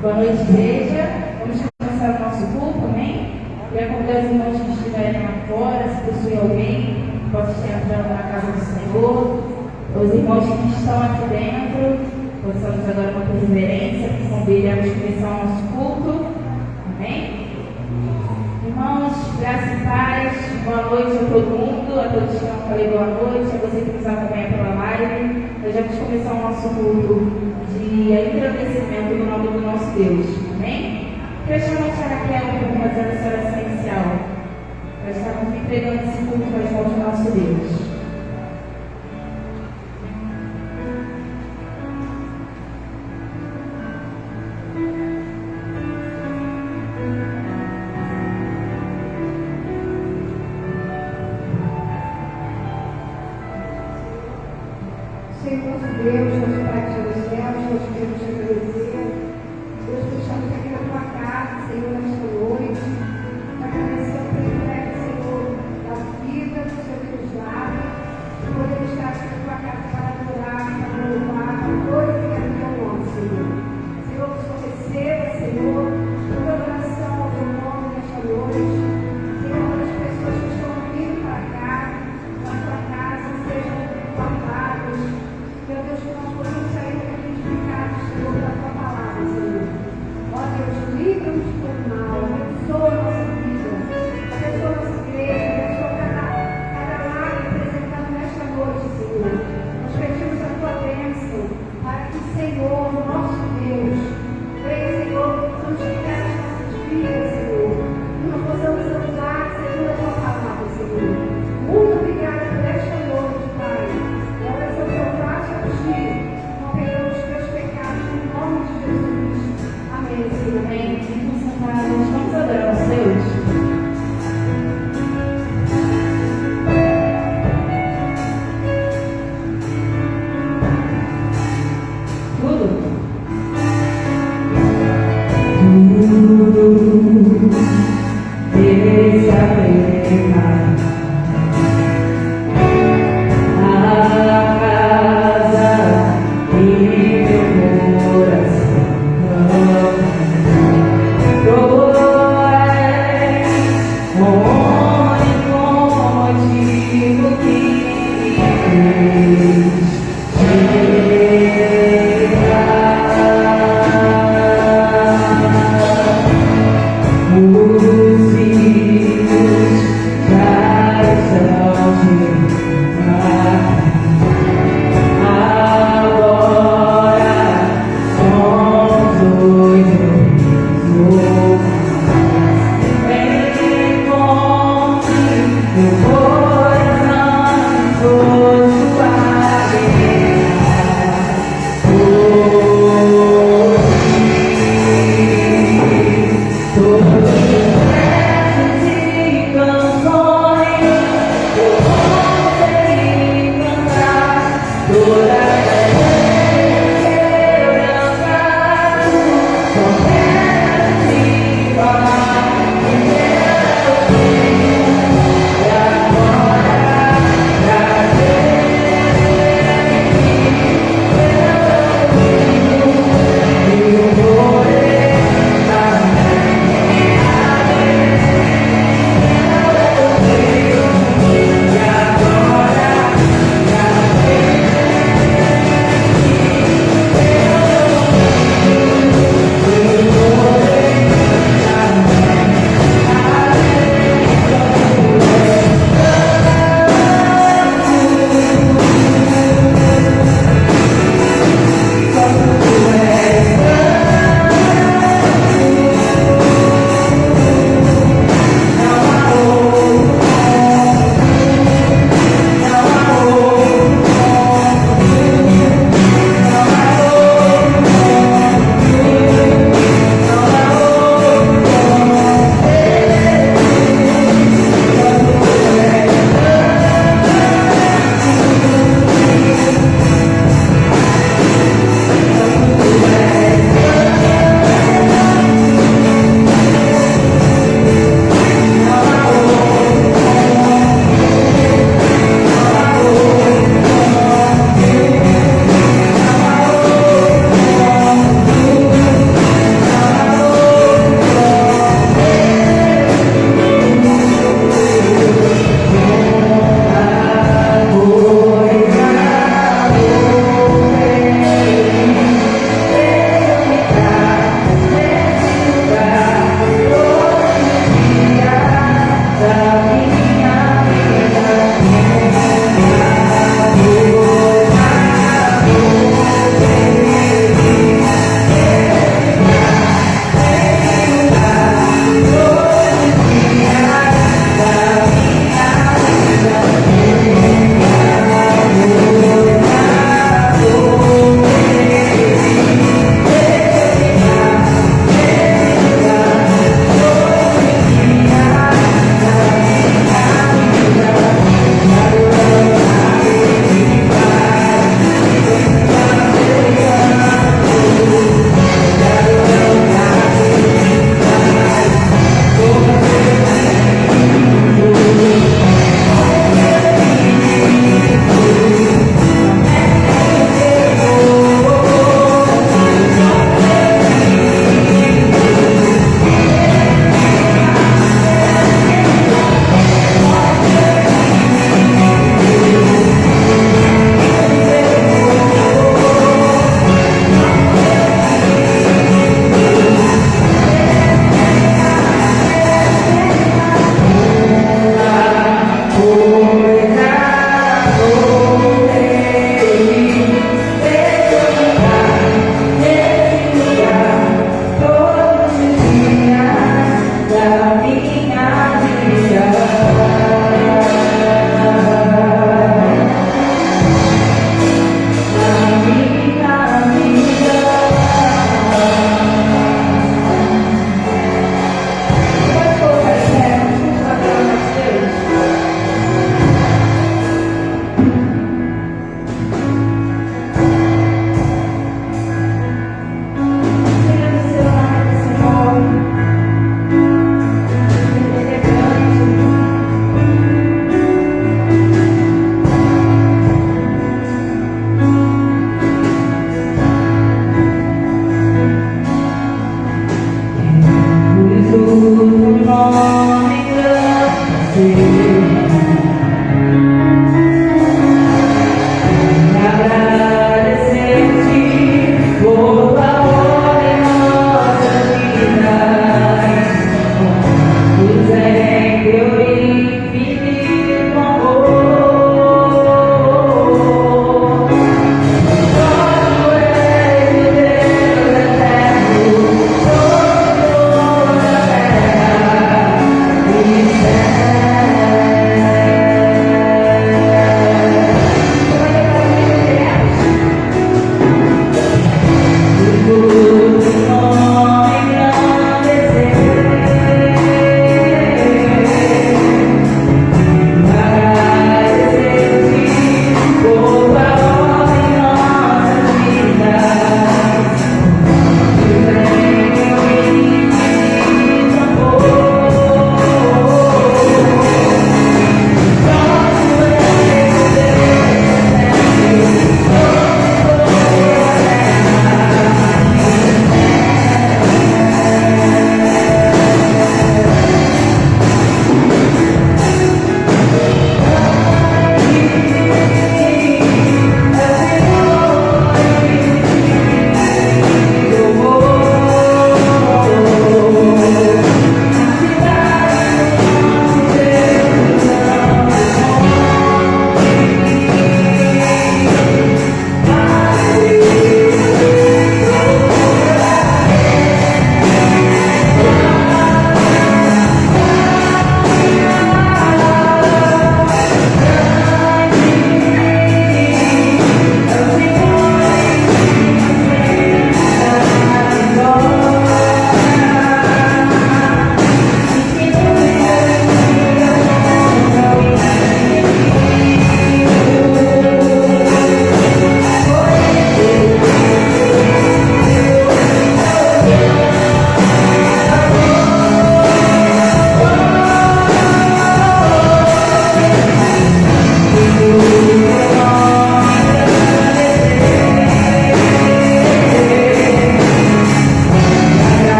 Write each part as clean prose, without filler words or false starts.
Boa noite, igreja. Vamos começar o nosso culto, amém? Queria convidar os irmãos que estiverem lá fora, se possui alguém, pode estar entrando na casa do Senhor. Os irmãos que estão aqui dentro, possamos agora uma reverência, convidamos começar o nosso culto, amém? Irmãos, graça e paz, boa noite a todo mundo, a todos que não falei boa noite, a você que nos acompanha pela live. Nós vamos começar o nosso culto de agradecimento no nome do nosso Deus, amém? Queria chamar a senhora Raquel para fazer essa oração inicial. Nós estamos entregando esse culto nas mãos do nosso Deus. Senhor nosso Deus, nosso Pai que está nos céus, nós queremos te agradecer. Deus, que estamos aqui na tua casa, Senhor, nesta noite, para agradecer ao privilégio, Senhor, da vida, do Senhor que nos dá,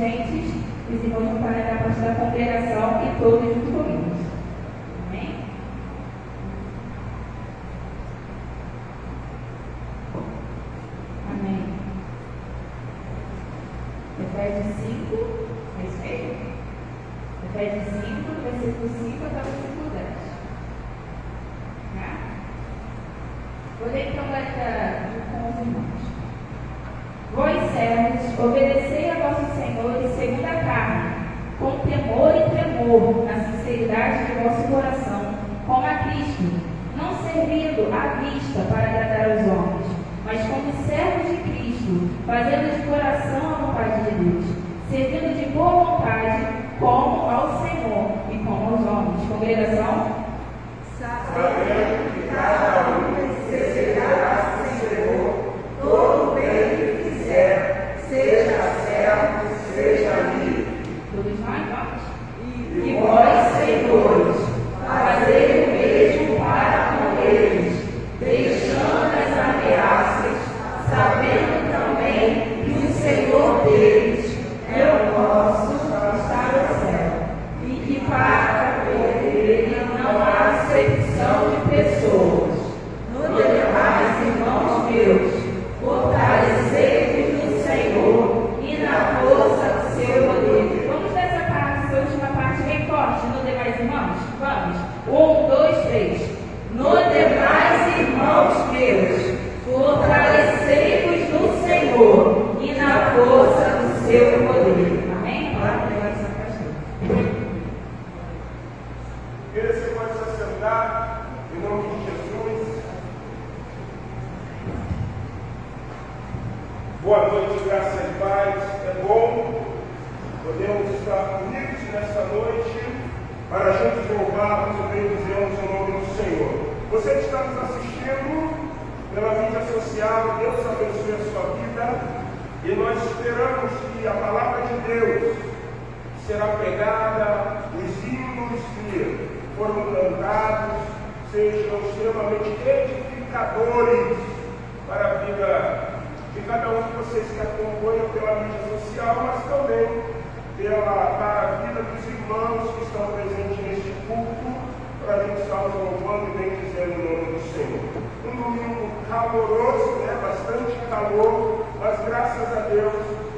presentes, os irmãos vão estar na parte da congregação e todos junto comigo. Amém? Amém. Efésios 5, é isso mesmo? Efésios 5, versículo 5 até o versículo 10. Tá? Vou ler então com os irmãos. Vós, servos, obedecei a vossos senhores segundo a carne, com temor e tremor, na sinceridade de vosso coração, como a Cristo, não servindo à vista para agradar aos homens, mas como servos de Cristo, fazendo de coração a vontade de Deus, servindo de boa vontade, como ao Senhor e como aos homens. Congregação? Sabendo que cada um receberá do Senhor todo o bem que fizer, seja servo, seja livre. Todos nós vamos? E vós, senhores, fazei o mesmo para com eles, deixando as ameaças, sabendo também que o Senhor deles é o nosso está no céu, e que para com ele não há acepção de pessoas. No demais, irmãos meus, fortalecei-vos no Senhor e na força do seu poder. Vamos nessa parte, essa última parte bem forte. No demais, irmãos? Vamos. 1, 2, 3. No demais, irmãos meus, fortalecei-vos no Senhor e na força do seu poder. Amém? Queria que você pode se assentar em nome de Jesus. Boa noite, graça e paz. É bom podermos estar unidos nesta noite para juntos louvarmos e bendizermos o nome do Senhor. Você que está nos assistindo pela mídia social, Deus abençoe a sua vida e nós esperamos que a palavra de Deus será pregada, os hinos que foram cantados sejam extremamente edificadores para a vida de cada um de vocês que acompanham pela mídia social, mas também para a vida dos irmãos que estão presentes neste culto, para a gente estar louvando e bendizendo o nome do Senhor. Um domingo caloroso, bastante calor, mas graças a Deus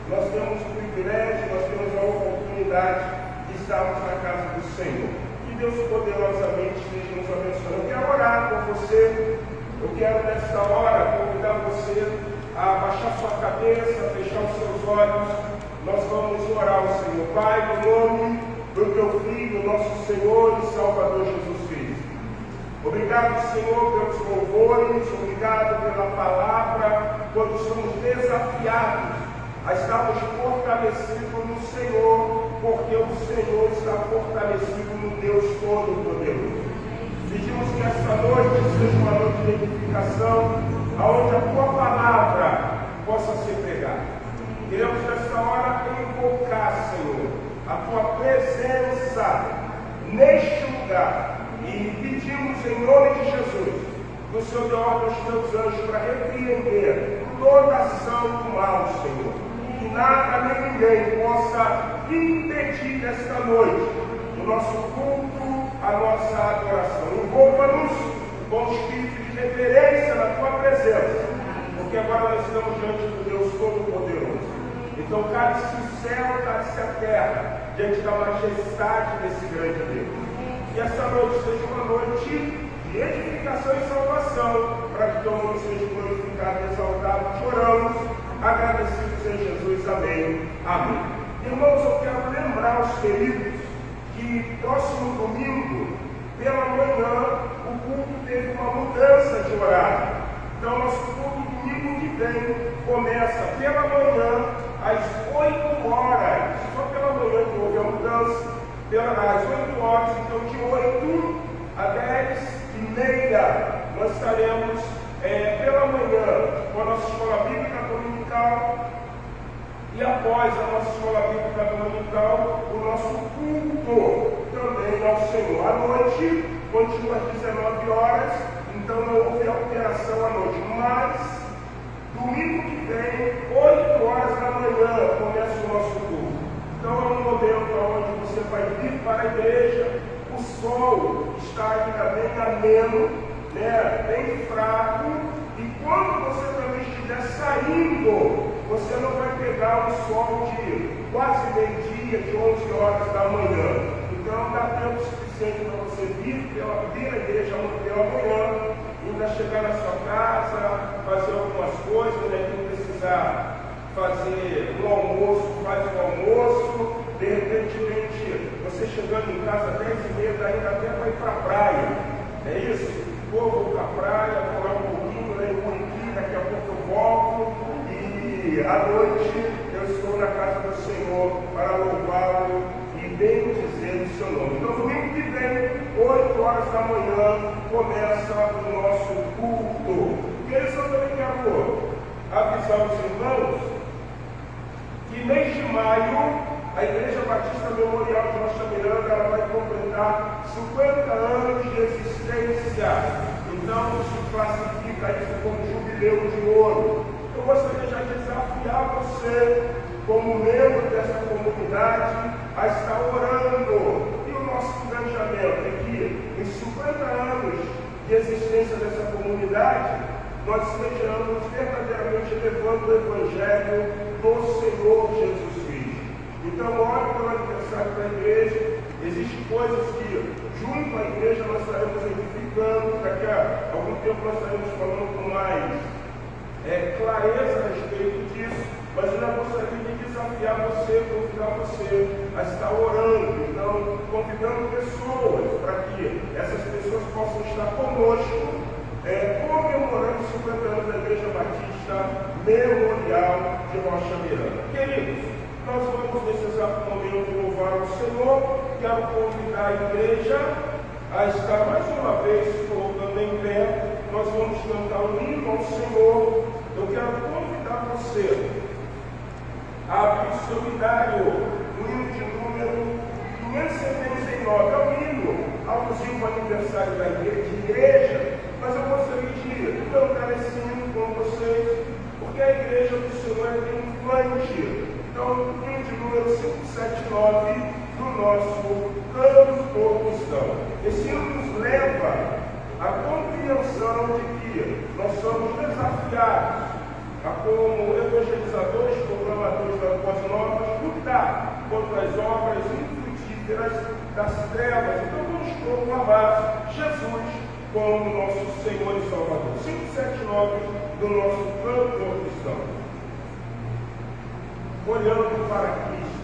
nós temos o privilégio, nós temos a oportunidade de estarmos na casa do Senhor. Que Deus poderosamente esteja nos abençoando. Eu quero orar por você, eu quero nesta hora convidar você a baixar sua cabeça, fechar os seus olhos. Nós vamos orar ao Senhor. Pai, no nome do teu Filho, nosso Senhor e Salvador Jesus Cristo. Obrigado, Senhor, pelos louvores, obrigado pela palavra, quando somos desafiados a estarmos fortalecidos no Senhor, porque o Senhor está fortalecido no Deus Todo-Poderoso. Pedimos que esta noite seja uma noite de edificação, onde a tua palavra possa ser pregada. Queremos nesta hora invocar, Senhor, a tua presença neste lugar e pedimos em nome de Jesus que o Senhor dê ordem aos teus anjos para repreender toda ação do mal, Senhor. Que nada nem ninguém possa impedir nesta noite o nosso culto, a nossa adoração. Envolva-nos com o espírito de reverência na tua presença, porque agora nós estamos diante do Deus Todo-Poderoso. Então, cale-se o céu, cale-se a terra, diante da majestade desse grande Deus. Que essa noite seja uma noite de edificação e salvação, para que teu nome seja glorificado e exaltado. Choramos, agradecidos em Jesus. Amém. Amém. Irmãos, eu quero lembrar os queridos que próximo domingo, pela manhã, o culto teve uma mudança de horário. Então, nosso culto domingo que vem começa pela manhã, às 8 horas. Só pela manhã que houve a mudança, às 8 horas. Então, de 8 a 10h30, nós estaremos pela manhã com a nossa escola bíblica dominical. E após a nossa escola bíblica dominical, o nosso culto também ao Senhor. À noite, continua às 19 horas, então não houve alteração à noite. Mas, domingo que vem, 8 horas da manhã, começa o nosso culto. vai vir para a igreja, o sol está ainda bem ameno, né, bem fraco, e quando você também estiver saindo, você não vai pegar um sol de quase meio-dia, de 11 horas da manhã. Então dá tempo suficiente para você vir a igreja pela manhã, ainda chegar na sua casa, fazer algumas coisas, né, que precisar fazer um almoço, faz um almoço, de repente você chegando em casa às 10h30, ainda até para ir para a praia, é isso? Vou para a praia, vou lá um pouquinho, né, aqui, daqui a pouco eu volto, e à noite eu estou na casa do Senhor para louvá-lo e bendizer o seu nome. Então, domingo que vem, 8 horas da manhã, começa o nosso culto. E eu também quero avisar os irmãos que mês de maio, a Igreja Batista Memorial de Rocha Miranda ela vai completar 50 anos de existência. Então, se classifica isso como jubileu de ouro. Eu gostaria já de desafiar você, como membro dessa comunidade, a estar orando. E o nosso planejamento é que, em 50 anos de existência dessa comunidade, nós estejamos verdadeiramente levando o Evangelho do Senhor Jesus Cristo. Então, ore pelo aniversário da igreja. Existem coisas que, junto à igreja, nós estaremos edificando. Daqui a algum tempo nós estaremos falando com mais clareza a respeito disso. Mas eu já gostaria de desafiar você, convidar você a estar orando. Então, convidando pessoas para que essas pessoas possam estar conosco, comemorando 50 anos da Igreja Batista Memorial de Rocha Miranda. Queridos, nós vamos nesse exato momento louvar o Senhor. Quero convidar a igreja a estar mais uma vez colocando em pé. Nós vamos cantar um hino ao Senhor. Eu quero convidar você a abrir o seu hinário, o hino de número 579. É um hino alusivo ao aniversário da igreja, mas eu gostaria de cantar esse hino com vocês, porque a igreja do Senhor é triunfante. Então, o hino de número 579 do nosso canto cristão. Esse hino nos leva à compreensão de que nós somos desafiados a, como evangelizadores, proclamadores das boas novas, lutar contra as obras infrutíferas das trevas. Então vamos proclamar Jesus como nosso Senhor e Salvador. 579 do nosso canto cristão. Olhando para Cristo.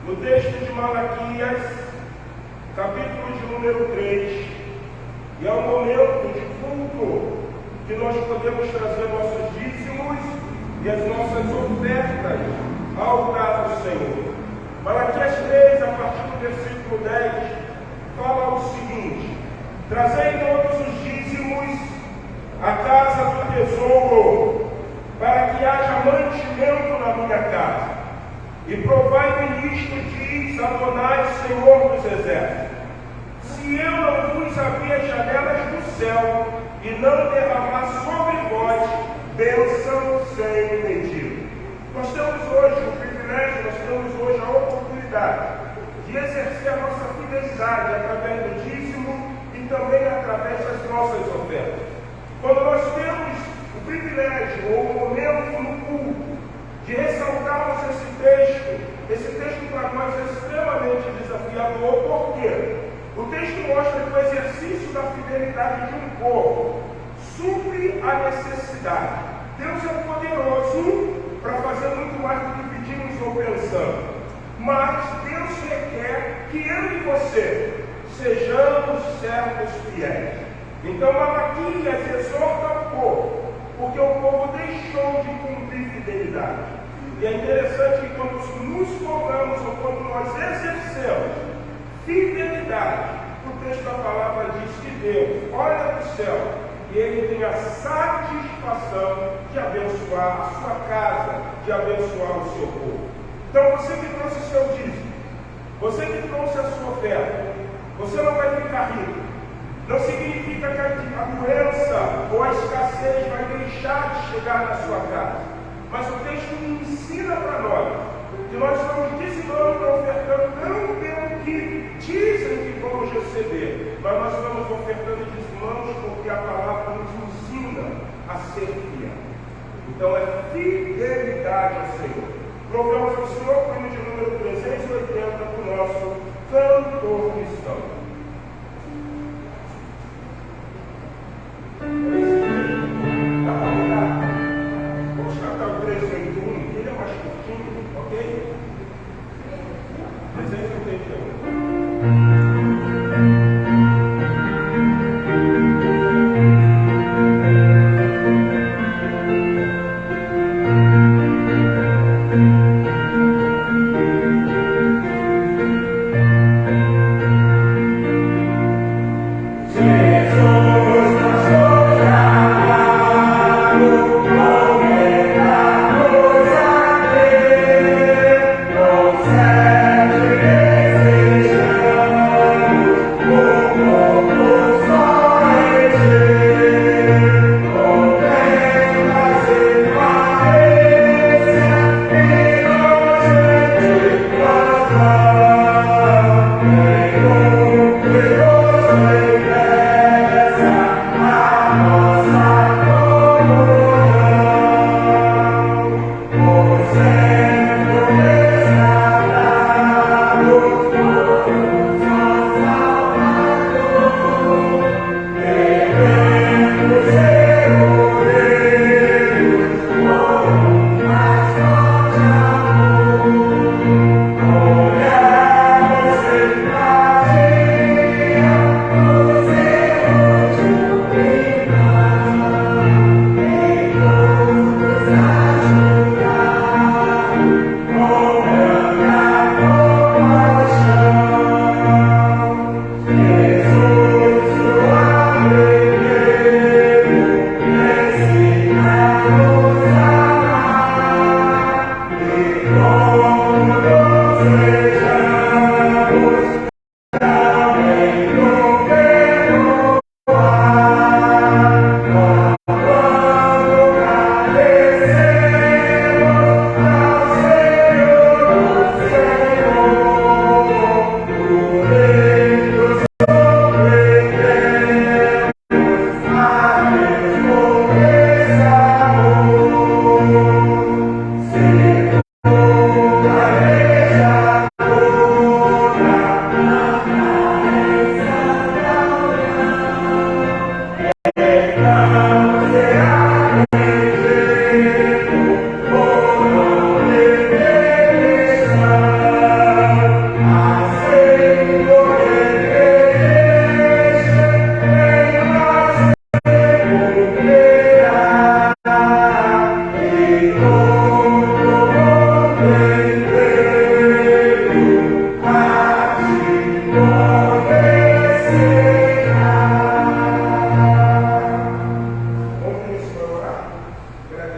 no texto de Malaquias, capítulo de número 3, e é um momento de culto que nós podemos trazer nossos dízimos e as nossas ofertas ao altar do Senhor. Malaquias 3, a partir do versículo 10, fala o seguinte: trazei todos os dízimos à casa do tesouro, para que haja mantimento na minha casa. E provai-me nisto, diz Adonai, Senhor dos exércitos, se eu não vos abrir as janelas do céu e não derramar sobre vós bênção sem medida. Nós temos hoje o privilégio, nós temos hoje a oportunidade de exercer a nossa fidelidade através do dízimo e também através das nossas ofertas. Quando nós temos o privilégio ou o momento no culto de ressaltarmos esse texto para nós é extremamente desafiador. Por quê? O texto mostra que o exercício da fidelidade de um povo supre a necessidade. Deus é poderoso para fazer muito mais do que pedimos ou pensamos, mas Deus requer que eu e você sejamos servos fiéis. Então Malaquias exorta o povo, porque o povo deixou de cumprir fidelidade. E é interessante que quando nos tornamos ou quando nós exercemos fidelidade, o texto da palavra diz que Deus olha para o céu e Ele tem a satisfação de abençoar a sua casa, de abençoar o seu povo. Então você que trouxe o seu dízimo, você que trouxe a sua oferta, você não vai ficar rico. Não significa que a doença ou a escassez vai deixar de chegar na sua casa. Mas o texto ensina para nós que nós estamos dizimando e ofertando não pelo que dizem que vamos receber, mas nós estamos ofertando e dizimando porque a palavra nos ensina a ser fiel. Então é fidelidade ao Senhor. Louvamos ao Senhor com o hino de número 380 do nosso cantor cristão. Vamos cantar o 381, ele é mais curtinho, ok? 381.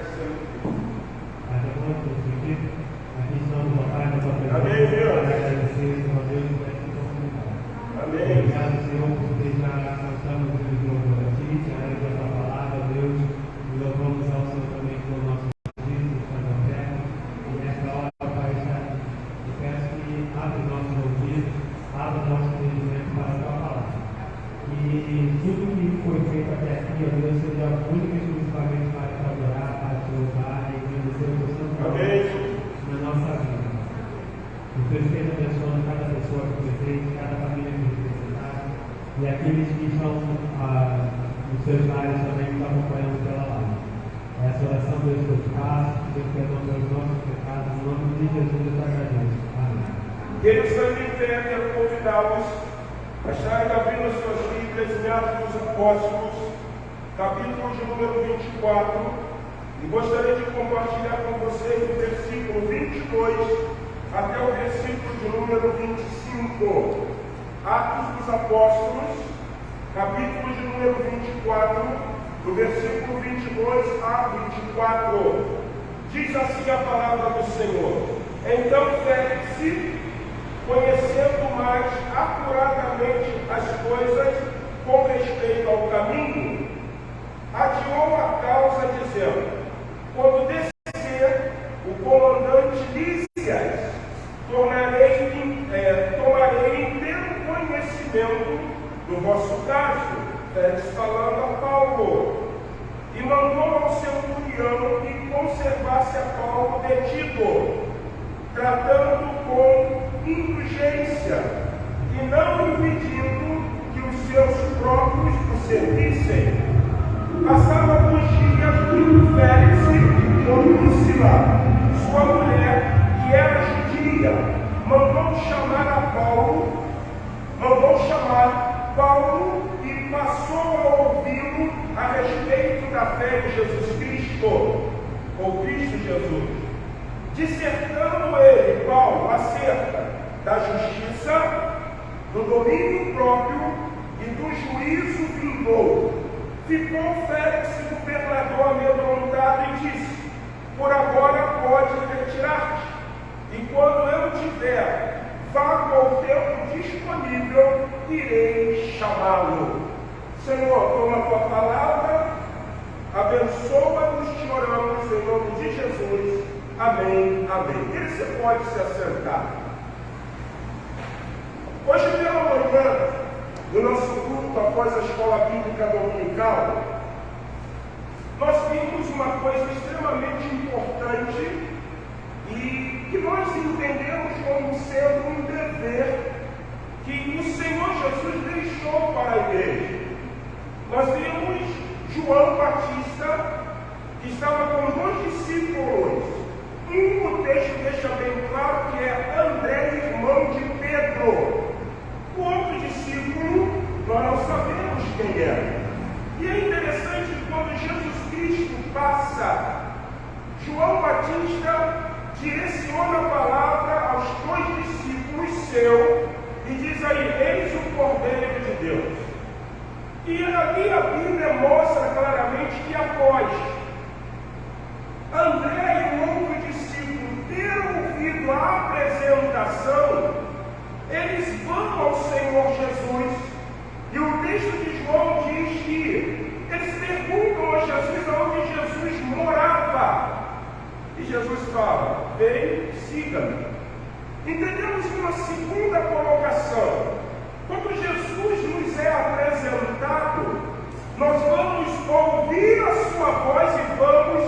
agradecendo. Mas é bom que aqui estamos, ó Pai, na tua presença. Amém, Deus. Para agradecer, ó Deus, por essa oportunidade. Amém. Obrigado, Senhor, porque já cantamos o louvor a Ti, já é a tua palavra, Deus, e louvamos ao Senhor também pelo nosso Espírito, que está na terra. E nessa hora, Pai, eu peço que abra os nossos ouvidos, abra o nosso entendimento para a tua palavra. E tudo que foi feito até aqui, ó Deus, seja único e exclusivamente para te adorar, para te louvar e agradecer o teu santo nome na nossa vida. O Teu Espírito abençoando cada pessoa que presente, cada família que representada e aqueles que estão nos seus lares também que estão acompanhando pela live. Essa oração, Deus, que eu te faço, Deus perdoa pelos nossos pecados, em nome de Jesus eu te agradeço. Amém. Queridos, também quero convidá-los a estarem abrindo as suas Bíblias em Atos dos Apóstolos, capítulo de número 24, e gostaria de compartilhar com vocês o versículo 22 até o versículo de número 25. Atos dos Apóstolos, capítulo de número 24, do versículo 22 a 24. Diz assim a palavra do Senhor: Então Félix, conhecendo mais acuradamente as coisas com respeito ao caminho, adiou a causa, dizendo: Quando descer o comandante Lísias, tomarei inteiro conhecimento do vosso caso. Félix falando a Paulo, e mandou ao centurião que conservasse a Paulo detido, tratando com indulgência, e não impedindo que os seus próprios o servissem. Passava alguns dias, vindo Félix com Drusila, sua mulher, que era judia, mandou chamar Paulo e passou a ouvi-lo a respeito da fé em Jesus Cristo, ou Cristo Jesus, dissertando ele, Paulo, acerca da justiça, do domínio próprio e do juízo vindouro. Ficou Félix, governador, amedrontado e disse: Por agora pode retirar-te, e quando eu tiver vago ao tempo disponível, irei chamá-lo. Senhor, toma a tua palavra, abençoa-nos, te oramos em nome de Jesus. Amém, amém. E você pode se assentar. Hoje pela manhã, no nosso culto após a escola bíblica dominical, nós vimos uma coisa extremamente importante e que nós entendemos como sendo um dever que o Senhor Jesus deixou para a igreja. Nós vimos João Batista, que estava com 2 discípulos. O texto deixa bem claro que é André, irmão de Pedro. O outro discípulo, nós não sabemos quem é. E é interessante que quando Jesus Cristo passa, João Batista direciona a palavra aos 2 discípulos seus e diz aí: eis o Cordeiro de Deus. E ali a Bíblia mostra claramente que após André e o outro discípulo ter ouvido a apresentação, eles vão ao Senhor Jesus, e o texto de João diz que eles perguntam a Jesus aonde Jesus morava, e Jesus fala: vem, siga-me. Entendemos uma segunda colocação: quando Jesus nos é apresentado, nós vamos ouvir a sua voz e vamos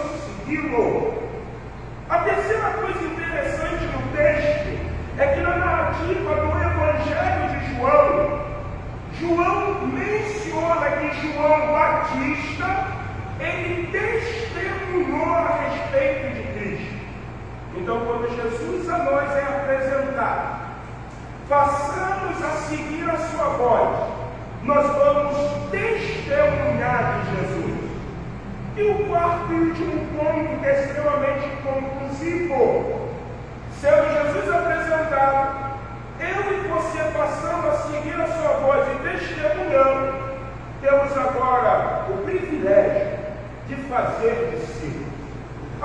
segui-lo. A terceira coisa interessante no texto é que na narrativa do Evangelho de João, João menciona que João Batista, ele testemunhou a respeito de Cristo. Então, quando Jesus a nós é apresentado, passamos a seguir a sua voz, nós vamos testemunhar de Jesus. E o quarto e último ponto, que é extremamente conclusivo: sendo Jesus apresentado, eu e você passando a seguir a sua voz e testemunhando, temos agora o privilégio de fazer discípulos.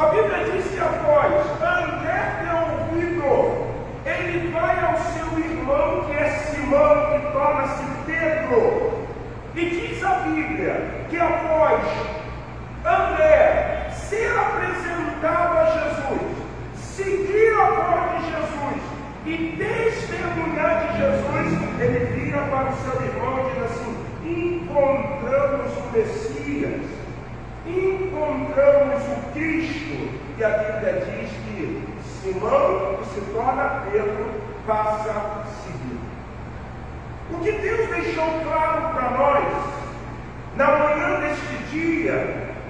A Bíblia diz que após André ter ouvido, ele vai ao seu irmão, que é Simão, que torna-se Pedro. E diz a Bíblia que após André ser apresentado a Jesus, seguir a voz de Jesus e testemunhar de Jesus, ele vira para o seu irmão e diz assim: encontramos o Messias, encontramos o Cristo. E a Bíblia diz que Simão, que se torna Pedro, passa a seguir. O que Deus deixou claro para nós, na manhã deste dia,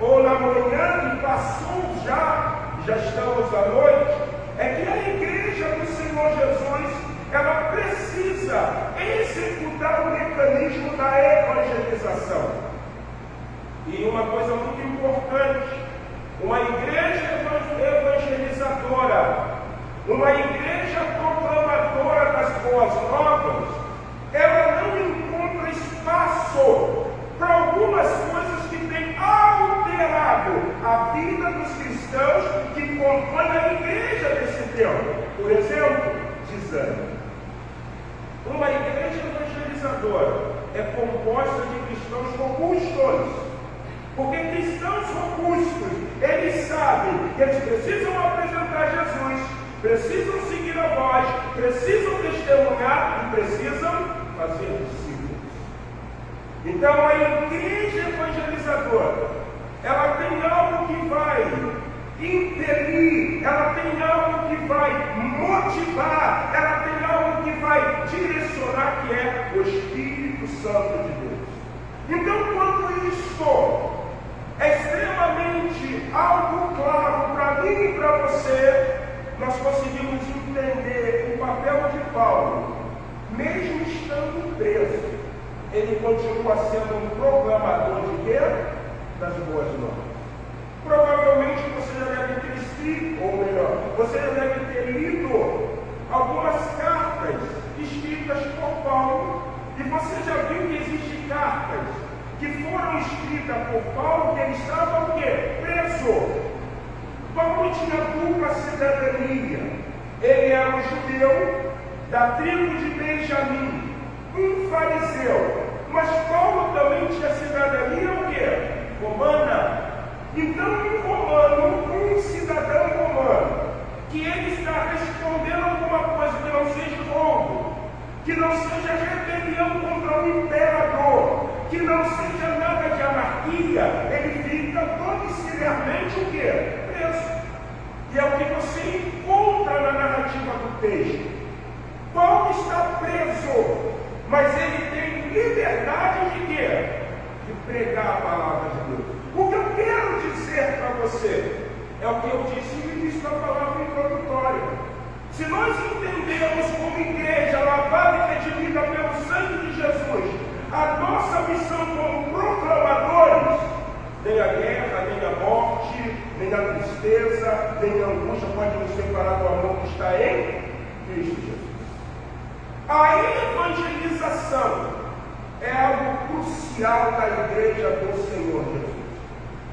ou na manhã que passou já estamos à noite, é que a igreja do Senhor Jesus, ela precisa executar o mecanismo da evangelização. E uma coisa muito importante, uma igreja evangelizadora, uma igreja proclamadora das boas novas, ela não encontra espaço para algumas coisas que têm alterado a vida dos cristãos que compõem a igreja desse tempo. Por exemplo, desânimo. Uma igreja evangelizadora é composta de cristãos robustos. Porque cristãos robustos, eles sabem que eles precisam apresentar Jesus, precisam seguir a voz, precisam testemunhar e precisam fazer discípulos. Então a igreja evangelizadora, ela tem algo que vai impelir, ela tem algo que vai motivar, ela tem algo que vai direcionar, que é o Espírito Santo de Deus. Então, quando isto é extremamente algo claro para mim e para você, nós conseguimos entender o papel de Paulo. Mesmo estando preso, ele continua sendo um proclamador de quê? Das boas novas. Provavelmente você já deve ter escrito, ou melhor, você já deve ter lido algumas cartas escritas por Paulo, e você já viu que existem cartas que foram escritas por Paulo, que ele estava o quê? Preso. Paulo tinha dupla cidadania. Ele era um judeu da tribo de Benjamim, um fariseu. Mas Paulo também tinha cidadania o quê? Romana. Então, um romano, um cidadão romano, que ele está respondendo alguma coisa que não seja roubo, que não seja rebelião contra o imperador, que não seja nada de anarquia, ele fica domiciliarmente o quê? Preso. E é o que você encontra na narrativa do texto. Paulo está preso, mas ele tem liberdade de quê? De pregar a palavra de Deus. O que eu quero dizer para você é o que eu disse no início da palavra introdutória. Se nós entendermos como igreja lavada e redimida pelo sangue de Jesus, a nossa missão como proclamadores, nem a guerra, nem a morte, nem a tristeza, nem a angústia pode nos separar do amor que está em Cristo Jesus. A evangelização é algo crucial da igreja do Senhor Jesus.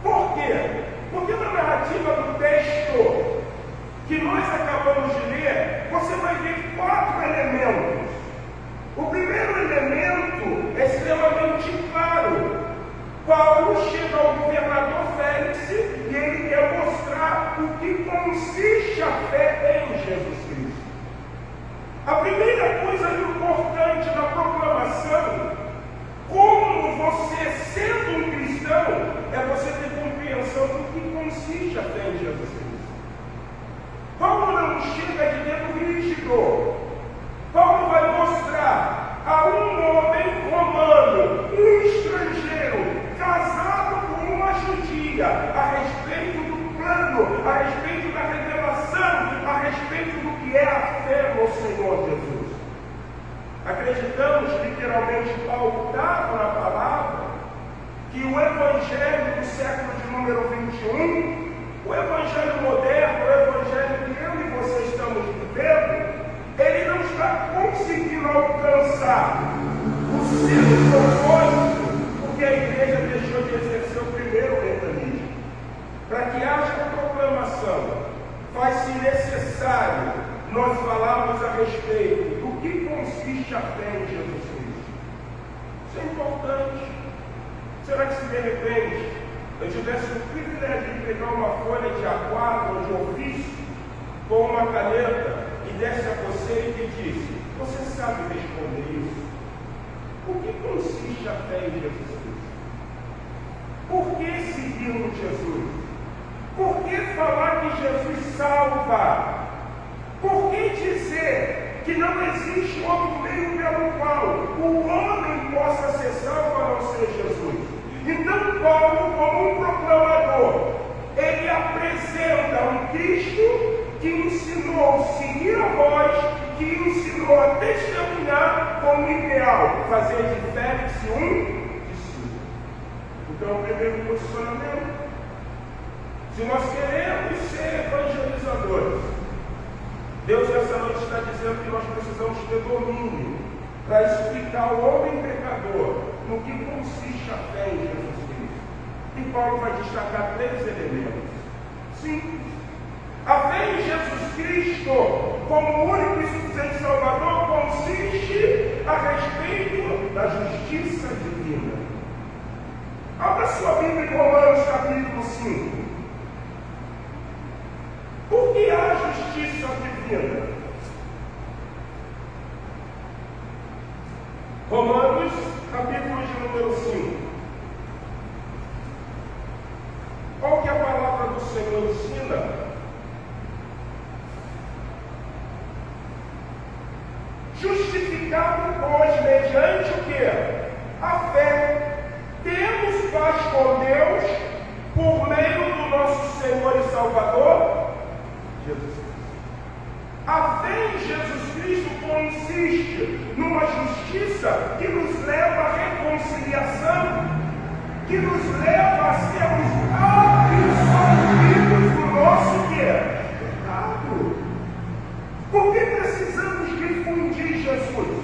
Por quê? Porque na narrativa do texto que nós acabamos de ler, você vai ver 4 elementos. O primeiro elemento é extremamente claro. Paulo chega ao governador Félix e ele quer mostrar o que consiste a fé em Jesus Cristo. A primeira coisa importante da proclamação, como você sendo um cristão, é você ter compreensão do que consiste a fé em Jesus Cristo. Paulo não chega de dedo rígido. Paulo vai mostrar a um homem romano, um estrangeiro, casado com uma judia, a respeito do plano, a respeito da revelação, a respeito do que é a fé no Senhor Jesus. Acreditamos, literalmente, pautado na palavra, que o Evangelho do século de número 21, o Evangelho moderno, o Evangelho que eu e você estamos vivendo, ele não está conseguindo alcançar o seu propósito, porque a igreja deixou de exercer o primeiro mecanismo. Para que haja proclamação faz-se necessário nós falarmos a respeito do que consiste a fé em Jesus Cristo. Isso é importante. Será que se de repente eu tivesse o privilégio de pegar uma folha de A4 ou de ofício com uma caneta e desse a você e pedisse, você sabe responder isso? O que consiste a fé em Jesus Cristo? Por que seguirmos Jesus? Por que falar que Jesus salva? Por que dizer que não existe outro meio pelo qual o homem possa ser salvo a não ser Jesus? Então Paulo, como um proclamador, ele apresenta um Cristo que ensinou a seguir a voz, que ensinou a testemunhar como ideal, fazer de Félix um discípulo. Então, o primeiro posicionamento. Se nós queremos ser evangelizadores, Deus nessa noite está dizendo que nós precisamos ter domínio para explicar ao homem pecador no que consiste a fé em Jesus Cristo. E Paulo vai destacar 3 elementos. Simples. A fé em Jesus Cristo, como único e suficiente Salvador, consiste a respeito da justiça divina. Abra sua Bíblia em Romanos capítulo 5. Por que há justiça divina? Romanos, capítulo de número 5. Olha o que a palavra do Senhor ensina. Justificado, pois, mediante o quê? A fé, temos paz com Deus por meio do nosso Senhor e Salvador, Jesus Cristo. A fé em Jesus Cristo consiste numa justiça que nos leva à reconciliação, que nos leva a sermos absolvidos do nosso quê? Pecado. Por que precisamos difundir Jesus?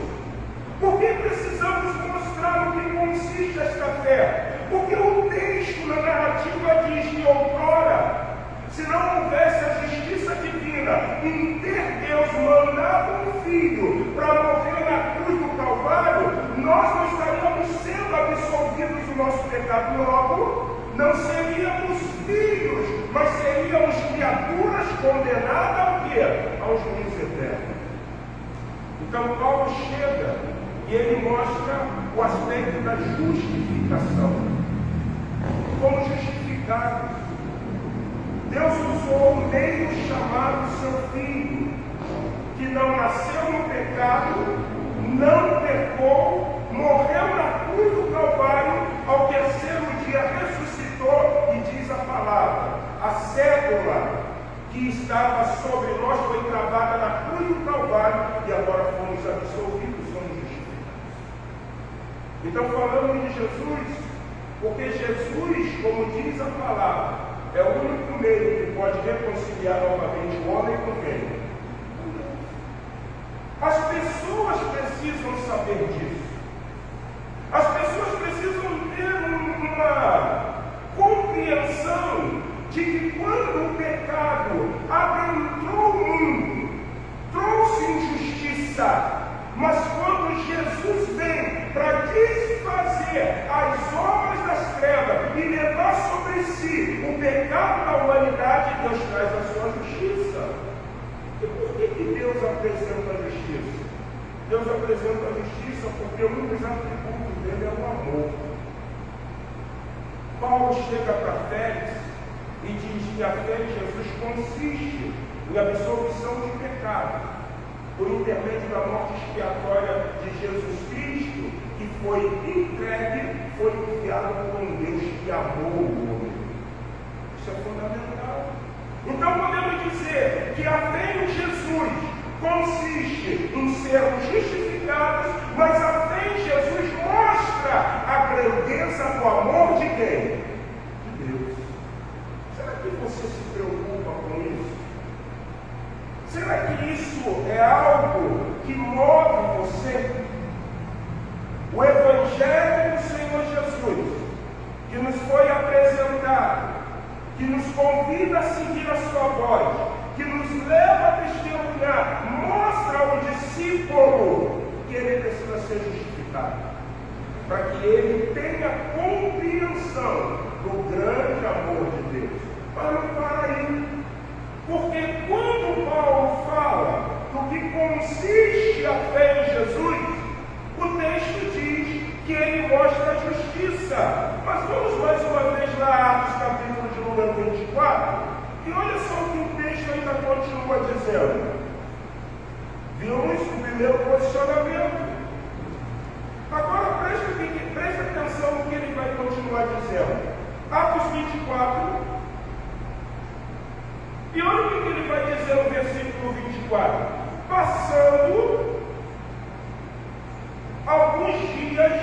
Por que precisamos mostrar o que consiste esta fé? Porque o texto na narrativa diz que outrora, se não houvesse a justiça divina em ter Deus mandado um filho para morrer na cruz do Calvário, nós não estaríamos sendo absolvidos do nosso pecado. Logo, não seríamos filhos, mas seríamos criaturas condenadas ao quê? Ao juízo eterno. Então Paulo chega e ele mostra o aspecto da justificação. Como justificados, Deus usou um meio chamado seu Filho, que não nasceu no pecado, não pecou, morreu na cruz do Calvário, ao terceiro dia ressuscitou e diz a palavra, a cédula que estava sobre nós foi cravada na cruz do Calvário e agora fomos absolvidos, somos justificados. Então falamos de Jesus, porque Jesus, como diz a palavra, é o único meio que pode reconciliar novamente o homem com quem? As pessoas precisam saber disso. As pessoas precisam ter uma compreensão de que quando o pecado adentrou o mundo, trouxe injustiça, mas quando Jesus vem para desfazer as obras das trevas e levar sobre si o pecado da humanidade, Deus traz a sua justiça. E por que Deus apresenta a justiça? Deus apresenta a justiça porque um dos atributos dele é o amor. Paulo chega para Félix e diz que a fé em Jesus consiste em absolvição de pecado, por intermédio da morte expiatória de Jesus Cristo, que foi entregue, foi enviado por um Deus que amou o homem. Isso é fundamental. Então podemos dizer que a fé em Jesus consiste em sermos justificados, mas a fé em Jesus mostra a grandeza do amor de quem? De Deus. Será que você se preocupa com isso? Será que isso é algo que move você? O Evangelho do Senhor Jesus, que nos foi apresentado, que nos convida a seguir a sua voz, que testemunhar, mostra ao discípulo que ele precisa ser justificado, para que ele tenha compreensão do grande amor de Deus. Mas não para aí, porque quando Paulo fala do que consiste a fé em Jesus, o texto diz que ele mostra a justiça. Mas vamos mais uma vez lá a Atos capítulo de número 24, e olha só o que o texto ainda continua dizendo. Vimos o primeiro posicionamento. Agora preste atenção no que ele vai continuar dizendo. Atos 24. E olha o que ele vai dizer no versículo 24. Passando alguns dias,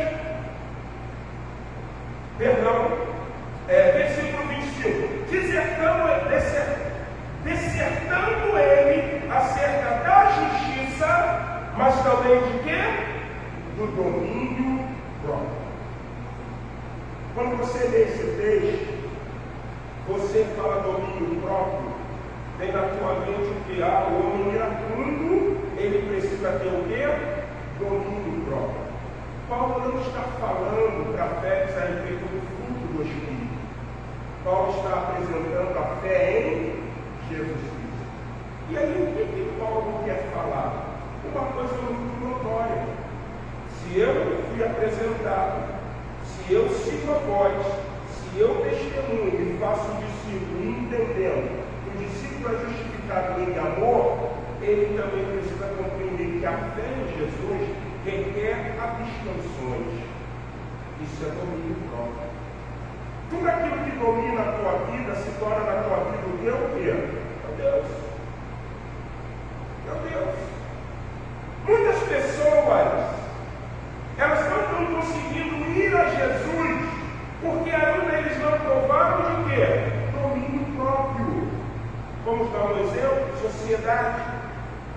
versículo 25, dissertando ele acerca da justiça, mas também de quê? Do domínio próprio. Quando você lê esse texto, você fala domínio próprio, vem na tua mente o que? O homem iracundo, ele precisa ter o quê? Domínio próprio. Paulo não está falando para Félix a respeito do fruto do Espírito. Paulo está apresentando a fé em Jesus Cristo. E aí o que Paulo quer falar? Uma coisa muito notória. Se eu fui apresentado, se eu sigo a voz, se eu testemunho e faço o discípulo entendendo que o discípulo é justificado em amor, ele também precisa compreender que a fé em Jesus requer abstenções. Isso é domínio próprio. Tudo aquilo que domina a tua vida se torna na tua vida o teu quê? Meu Deus. Meu Deus. Muitas pessoas, elas não estão conseguindo ir a Jesus porque ainda eles não provaram de quê? Domínio próprio. Vamos dar um exemplo? Sociedade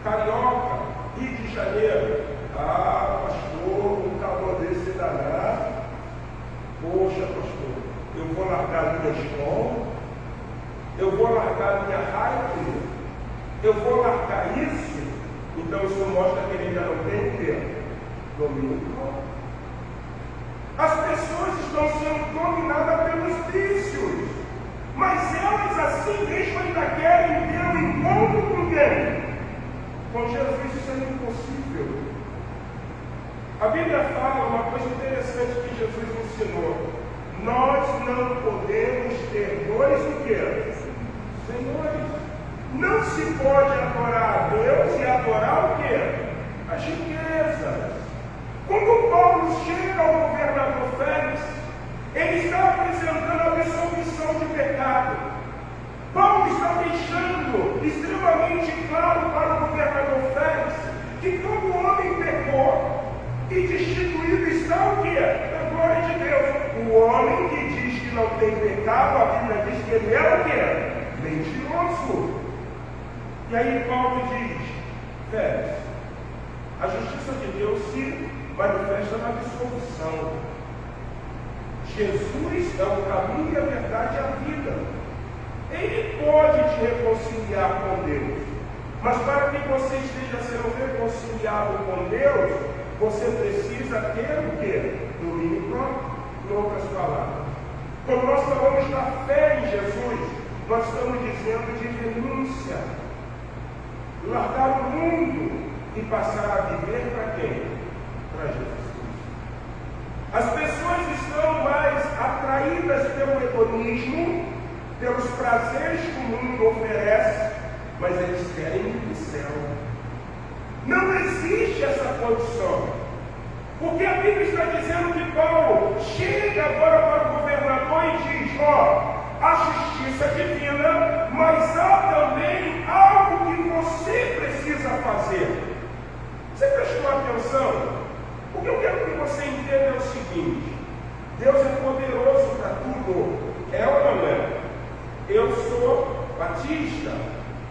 carioca, Rio de Janeiro. Pastor, um calor desse danado. Poxa, pastor, eu vou largar minha escola, eu vou largar minha raiva, eu vou largar isso. Então isso mostra que ele ainda não tem o quê? Domínio próprio. As pessoas estão sendo dominadas pelos vícios, mas elas assim mesmo ainda querem ter um encontro com quem? Com Jesus. Isso é impossível. A Bíblia fala uma coisa interessante que Jesus ensinou. Nós não podemos ter dois o quê? Senhores. Não se pode adorar a Deus e adorar o quê? As riquezas. Quando Paulo chega ao governador Félix, ele está apresentando a absolvição de pecado. Paulo está deixando extremamente claro para o governador Félix que como o homem pecou, e destituído está o quê? A glória de Deus. O homem que diz que não tem pecado, a Bíblia diz que ele é o quê? Mentiroso. E aí Paulo diz, Félix, a justiça de Deus se manifesta na absolvição. Jesus é o caminho e a verdade e a vida. Ele pode te reconciliar com Deus. Mas para que você esteja sendo reconciliado com Deus, você precisa ter o quê? Domínio próprio. Em outras palavras, quando nós falamos da fé em Jesus, nós estamos dizendo de renúncia. Largar o mundo e passar a viver para quem? Para Jesus Cristo. As pessoas estão mais atraídas pelo hedonismo, pelos prazeres que o mundo oferece, mas eles querem ir para o céu. Não existe essa condição. Porque a Bíblia está dizendo que Paulo chega agora para o governador e diz, a justiça divina, mas há também algo que você precisa fazer. Você prestou atenção? O que eu quero que você entenda é o seguinte: Deus é poderoso para tudo. É ou não é? Eu sou batista,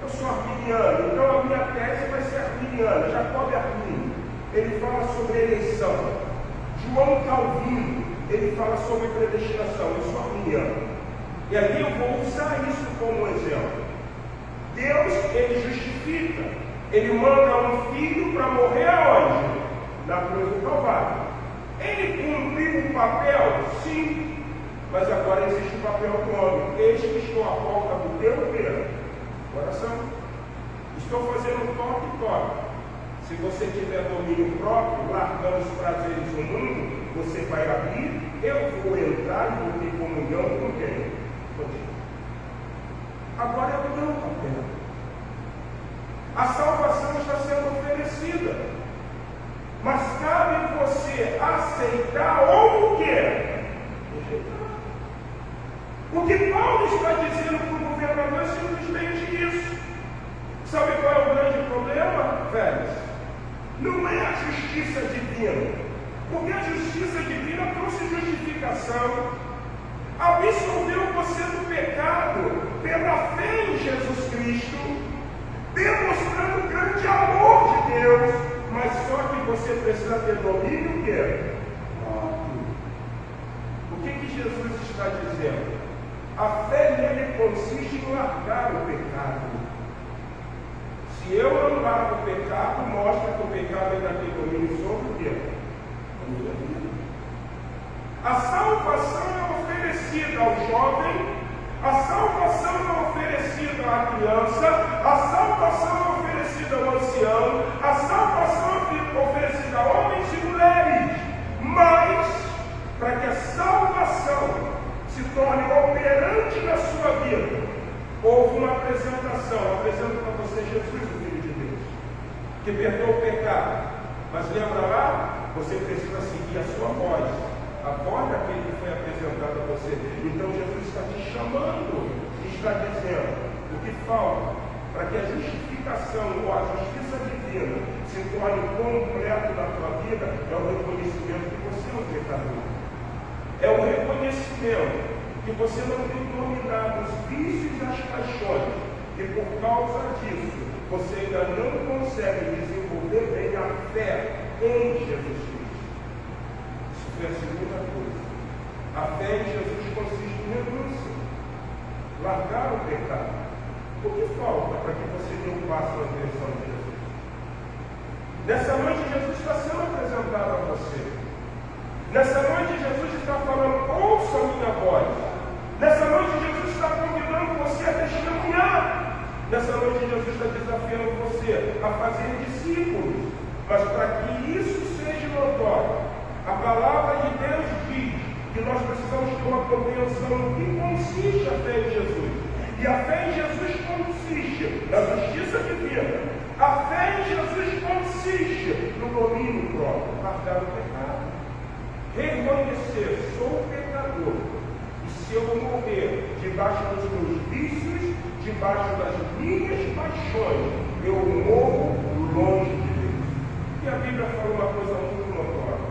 eu sou arminiano, então a minha tese vai ser arminiana. Jacob Arminio, ele fala sobre eleição. João Calvino, ele fala sobre predestinação. Eu sou arminiano. E ali eu vou usar isso como exemplo. Deus Deus, ele justifica. Ele manda um filho para morrer aonde? Na cruz do Calvário. Ele cumpriu o papel? Sim. Mas agora existe o papel do homem. Eis que estou à porta do teu coração. Estou fazendo toque. Se você tiver domínio próprio, largando os prazeres do mundo, você vai abrir, eu vou entrar e vou ter comunhão com quem? Contigo. Agora é o meu papel. A salvação está sendo oferecida. Mas cabe você aceitar ou o quê? Rejeitar. O que Paulo está dizendo para o governador é simplesmente isso. Sabe qual é o grande problema, velhos? Não é a justiça divina. Porque a justiça divina trouxe justificação. Absolveu você do pecado pela fé em Jesus Cristo, demonstrando o grande amor de Deus. Mas só que você precisa ter domínio o quê? O que Jesus está dizendo? A fé nele consiste em largar o pecado. Se eu não largo o pecado, mostra que o pecado ainda tem domínio sobre o quê? A minha vida. A salvação é oferecida ao jovem, a salvação é oferecida à criança, a salvação é oferecida ao ancião, a salvação é oferecida a homens e mulheres. Mas, para que a salvação se torne operante na sua vida, houve uma apresentação. Apresento para você Jesus, o Filho de Deus, que perdoa o pecado. Mas lembra lá? Você precisa seguir a sua voz, a voz daquele que foi apresentado a você. Então Jesus está te chamando, está dizendo o que falta para que a justificação ou a justiça divina se torne completo na tua vida. É o reconhecimento que você é um pecador. É o reconhecimento que você não tem dominado os vícios e as paixões, e por causa disso, você ainda não consegue desenvolver bem a fé em Jesus Cristo. Isso foi a segunda coisa. A fé em Jesus consiste em renúncia, largar o pecado. O que falta para que você dê um passo na direção de Jesus? Nessa noite, Jesus está sendo apresentado a você. Nessa noite, Jesus está falando: ouça a minha voz. Nessa noite, Jesus está convidando você a testemunhar. Nessa noite, Jesus está desafiando você a fazer discípulos. Mas para que isso seja notório, a palavra de Deus diz que nós precisamos ter uma compreensão no que consiste a fé em Jesus. E a fé em Jesus consiste na justiça divina. A fé em Jesus consiste no domínio próprio, largar o pecado. Reconhecer, sou pecador. E se eu morrer debaixo dos meus vícios, debaixo das minhas paixões, eu morro longe de Deus. E a Bíblia fala uma coisa muito notória.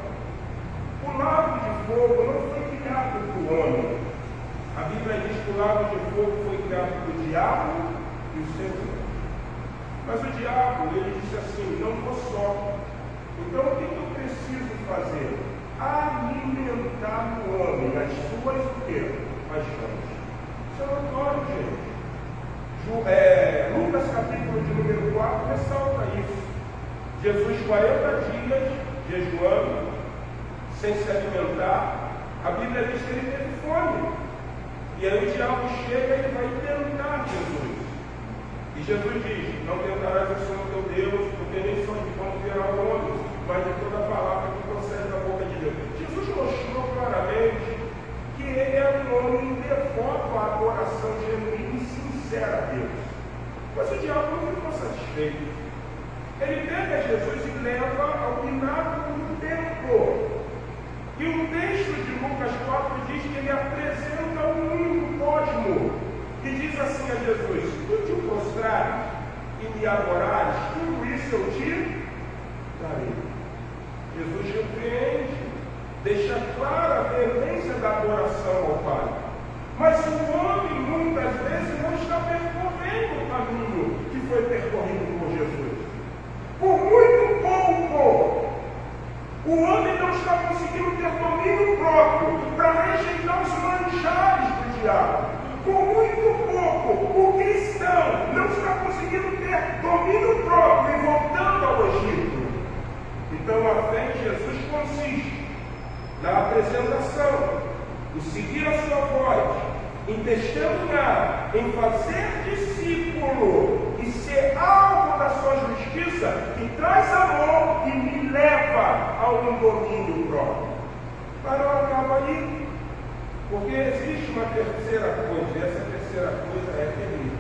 O lago de fogo não foi criado por homem. A Bíblia diz que o lago de fogo foi criado pelo diabo e o Senhor. Mas o diabo, ele disse assim: não vou só. Então o que eu preciso fazer? Alimentar o homem nas suas o quê? Paixões. Isso é notório, gente. Lucas capítulo de número 4 ressalta isso. Jesus 40 dias jejuando, sem se alimentar. A Bíblia diz que ele teve fome. E aí o diabo chega e vai tentar Jesus. E Jesus diz: não tentarás o Senhor teu Deus, porque nem só de pão viverá o homem, mas de toda palavra que procede da boca de Deus. Jesus mostrou claramente que ele é um homem devoto à adoração genuína e sincera a Deus. Mas o diabo não ficou satisfeito. Ele pega Jesus e leva ao pináculo do templo. E o texto de Lucas 4 diz que ele apresenta um único cosmo. E diz assim a Jesus: tu te prostrares e me adorares, tudo isso eu te darei. Jesus repreende, deixa clara a veemência da adoração ao Pai. Mas o homem muitas vezes não está percorrendo o caminho que foi percorrido por Jesus. Por muito pouco, o homem não está conseguindo ter domínio próprio para rejeitar os manjares do diabo. Por muito pouco, o cristão não está conseguindo apresentação, em seguir a sua voz, em testemunhar, em fazer discípulo e ser alvo da sua justiça, que traz amor e me leva a um domínio próprio. Mas não acaba aí, porque existe uma terceira coisa, e essa terceira coisa é terrível.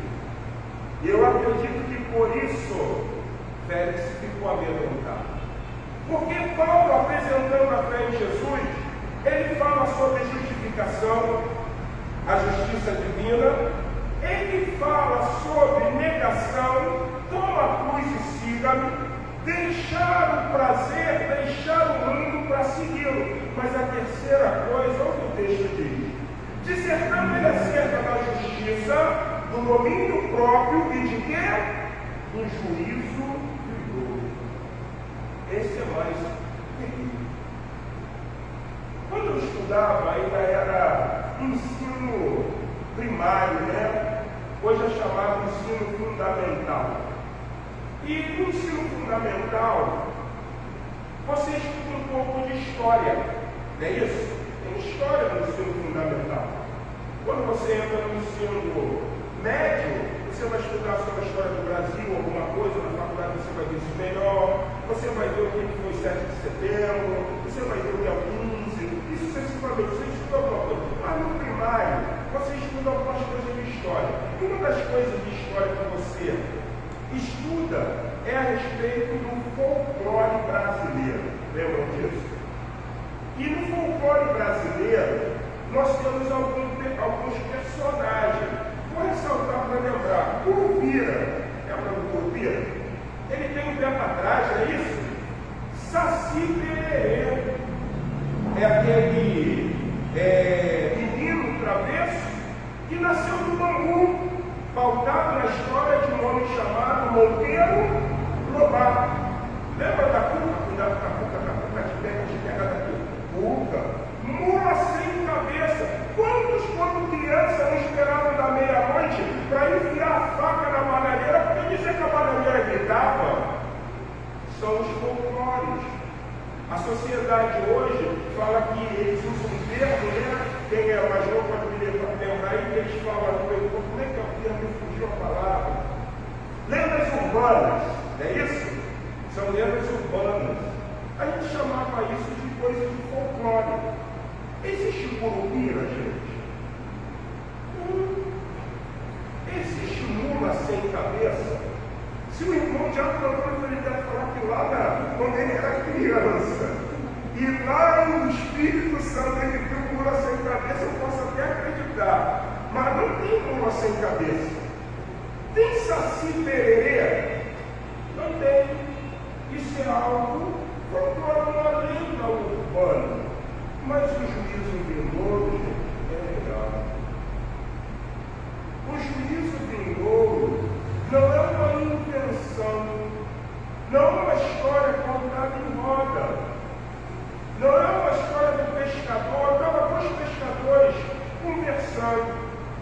E eu acredito que por isso Félix ficou amedrontado. Porque Paulo, apresentando a fé em Jesus, ele fala sobre justificação, a justiça divina, ele fala sobre negação, toma a cruz e siga-me, deixar o prazer, deixar o mundo para segui-lo. Mas a terceira coisa, olha o que o texto diz: dissertando ele acerca da justiça, do domínio próprio e de quê? Do juízo vigoroso. Esse é mais terrível. Quando eu estudava, ainda era ensino primário, né? Hoje é chamado ensino fundamental. E no ensino fundamental, você estuda um pouco de história, não é isso? Tem história no ensino fundamental. Quando você entra no ensino médio, você vai estudar sobre a história do Brasil, alguma coisa, na faculdade você vai ver isso melhor, você vai ver o que foi 7 de setembro, você vai ver o que é o 15, e sucessivamente, você estuda alguma coisa. Mas no primário, você estuda algumas coisas de história. E uma das coisas de história que você estuda é a respeito do folclore brasileiro. Lembram disso? E no folclore brasileiro, nós temos alguns personagens. Vou ressaltar para lembrar, Curupira, lembra do Curupira? Ele tem um pé para trás, não é isso? Saci Pererê, é aquele menino travesso que nasceu do Bangu, pautado na história de um homem chamado Monteiro Lobato. Lembra da Cuca? Cuidado com a Cuca te pega daqui. Cuca. Mula sem cabeça. Quantos, quando criança, não esperavam da meia-noite para enfiar a faca na bananeira, porque dizer que a bananeira gritava? São os folclores. A sociedade hoje fala que eles usam um termo, né? Quem é mais novo pode me lembrar aí, que eles falam, como é que é o termo? Me fugiu a palavra. Lendas urbanas, não é isso? São lendas urbanas. A gente chamava isso de coisa de folclore. Existe Curupira, gente? Existe mula sem cabeça? Se o irmão de Antônio, ele deve falar que lá quando ele era criança, e lá no Espírito Santo ele viu mula sem cabeça, eu posso até acreditar. Mas não tem mula sem cabeça. Tem Saci Pererê? Não tem. Isso é algo folclore, uma lenda urbana. Mas o juízo vindouro é legal. O juízo vindouro não é uma invenção, não é uma história contada em roda, não é uma história do pescador. Estava dois pescadores conversando,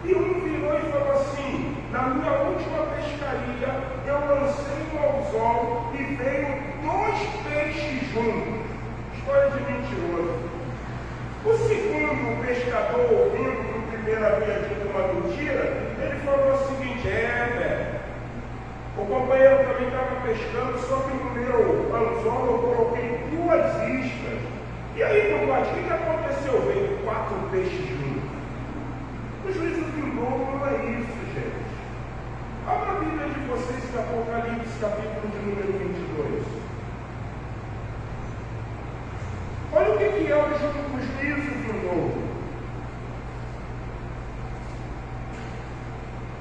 e um virou e falou assim: na minha última pescaria, eu lancei um anzol e veio 2 peixes juntos. História de mentiroso. O segundo pescador, ouvindo que o primeiro havia dito uma mentira, ele falou o seguinte: velho, o companheiro também estava pescando, só que no meu anzol eu coloquei 2 iscas. E aí, compadre, o que aconteceu? Veio 4 peixes juntos. O juízo vindouro não é isso, gente. Abra a Bíblia de vocês em Apocalipse, capítulo de número 22. Olha o que é o juízo vindouro.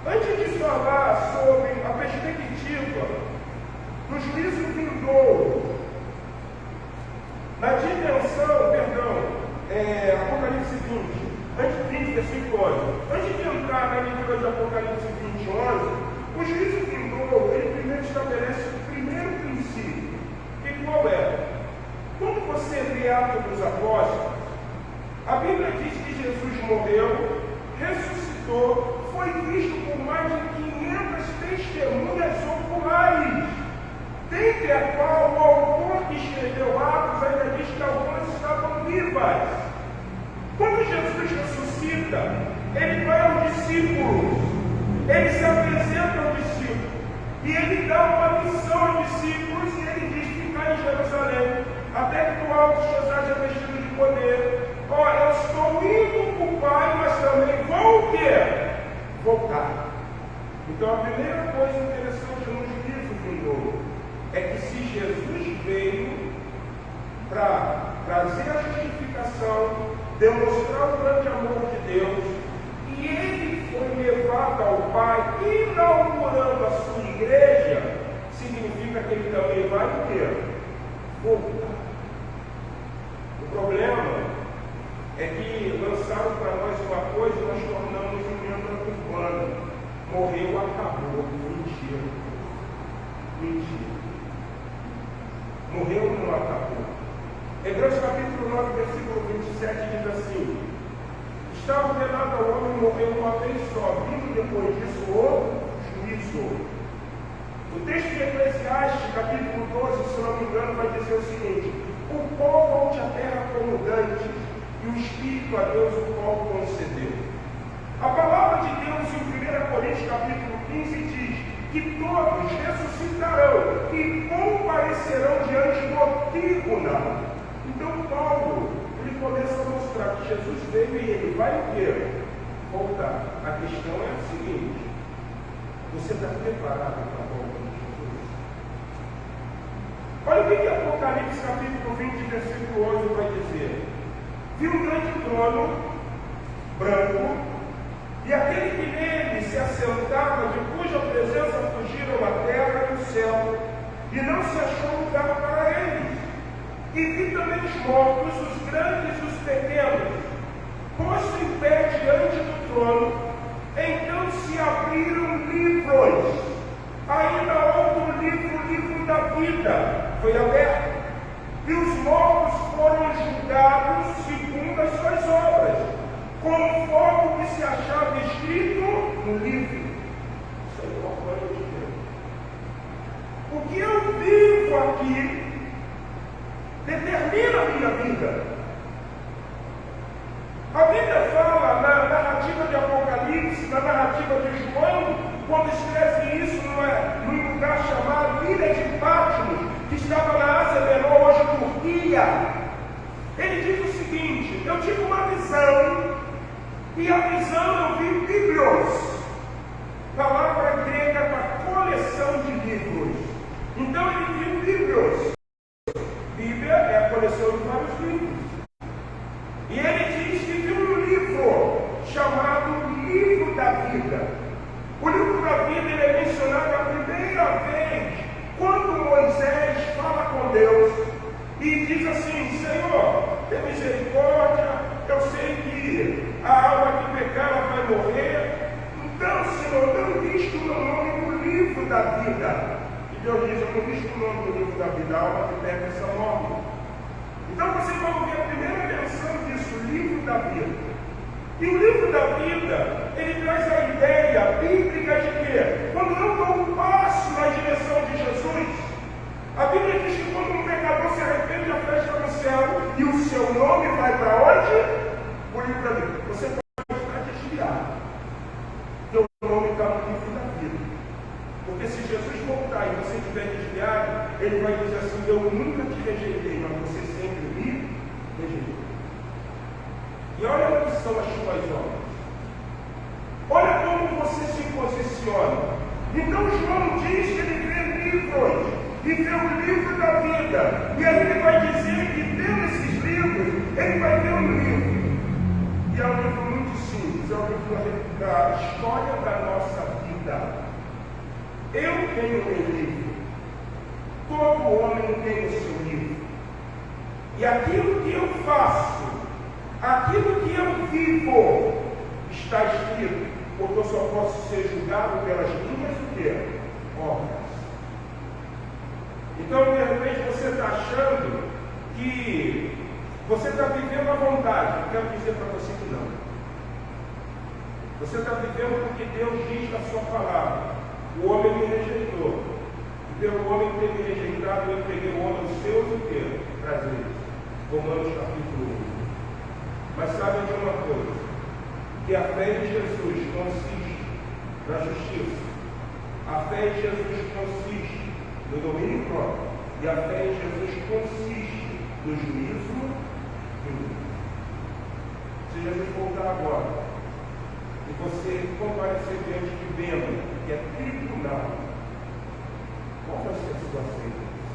Antes de falar sobre a perspectiva do juízo vindouro, na dimensão, Apocalipse 20, versículo 11. Antes de entrar na leitura de Apocalipse 20, 11, o juízo vindouro, ele primeiro estabelece o primeiro princípio. E qual é? Quando você lê Atos dos Apóstolos, a Bíblia diz que Jesus morreu, ressuscitou, foi visto por mais de 500 testemunhas oculares, dentre a qual o autor que escreveu Atos ainda diz que algumas estavam vivas. Jesus ressuscita, ele vai aos discípulos, ele se apresenta aos discípulos, e ele dá uma missão aos discípulos, e ele diz: ficar em Jerusalém, até que do alto seja revestido de poder. Olha, eu estou indo para o Pai, mas também vou o quê? Voltar. Então a primeira coisa interessante no juízo vindouro é que se Jesus veio para trazer a justificação, demonstrar o grande amor de Deus, e ele foi levado ao Pai, inaugurando a sua igreja, significa que ele também vai o quê? Voltar. O problema é que lançaram para nós uma coisa e nós tornamos emenda urbana. Morreu, acabou. Mentira. Mentira. Morreu, não acabou. Hebreus capítulo 9, versículo 27 diz assim: está ordenado ao homem morrer uma vez só, vindo depois disso o juízo. O texto de Eclesiastes, capítulo 12, se não me engano, vai dizer o seguinte: o pó volte à terra como dantes, e o Espírito a Deus o qual concedeu. A palavra de Deus em 1 Coríntios capítulo 15 diz que todos ressuscitarão e comparecerão diante do tribunal. Então Paulo, ele começa a mostrar que Jesus veio e ele vai o quê? Voltar. A questão é a seguinte: você está preparado para a volta de Jesus? Olha o que Apocalipse capítulo 20, versículo 11 vai dizer: vi um grande trono branco, e aquele que nele se assentava, de cuja presença fugiram a terra e o céu, e não se achou lugar para eles. E vi também os mortos, os grandes e os pequenos, posto em pé diante do trono. Então se abriram livros, ainda outro livro, o livro da vida, foi aberto. E os mortos foram julgados segundo as suas obras, conforme o que se achava escrito no livro. Isso aí é uma coisa de Deus. O que eu vivo aqui determina a minha vida. A Bíblia fala na narrativa de Apocalipse, na narrativa de João, quando escreve isso num lugar chamado Ilha de Patmos, que estava na Ásia Menor, hoje Turquia. Ele diz o seguinte: eu tive uma visão, e a visão eu vi Bíblios, palavra grega para coleção de livros. Então ele viu Bíblios. Bíblia é a coleção de vários livros. E ele diz que viu um livro chamado Livro da Vida. O livro da vida ele é mencionado a primeira vez quando Moisés fala com Deus e diz assim: Senhor, tem misericórdia, eu sei que a alma que pecar ela vai morrer. Então, Senhor, não diz o meu nome no livro da vida. E Deus diz: eu não diz o nome do livro da vida, a alma que peca essa morre. Então você vai ouvir a primeira menção disso, o livro da vida. E o livro da vida, ele traz a ideia bíblica de que, quando eu dou um passo na direção de Jesus, a Bíblia diz que quando um pecador se arrepende, a festa no céu, e o seu nome vai para onde? O livro da vida. Você pode estar desviado. Teu nome está no livro da vida. Porque se Jesus voltar e você estiver desviado, ele vai dizer assim: eu nunca te rejeitei, mas você sempre me rejeitou. E olha o que são as suas obras. Olha como você se posiciona. Então João diz que ele vê livros, e vê o livro da vida. E aí ele vai dizer que vendo esses livros, ele vai ver um livro. E é um livro muito simples, é um livro da história da nossa vida. Eu tenho um livro. Todo homem tem o seu livro. E aquilo que eu faço, aquilo que eu vivo, está escrito, porque eu só posso ser julgado pelas minhas o quê? Obras. Então, de repente, você está achando que você está vivendo à vontade. Eu quero dizer para você que não. Você está vivendo porque Deus diz na sua palavra: o homem me rejeitou. E pelo homem ter me rejeitado, eu entreguei o homem aos seus o quê? Prazeres. Romanos capítulo 1. Mas sabe de uma coisa? Que a fé em Jesus consiste na justiça. A fé em Jesus consiste no domínio próprio. E a fé em Jesus consiste no juízo divino. Se Jesus voltar agora e você comparecer diante de Bema, que é tribunal, qual vai ser a sua sentença?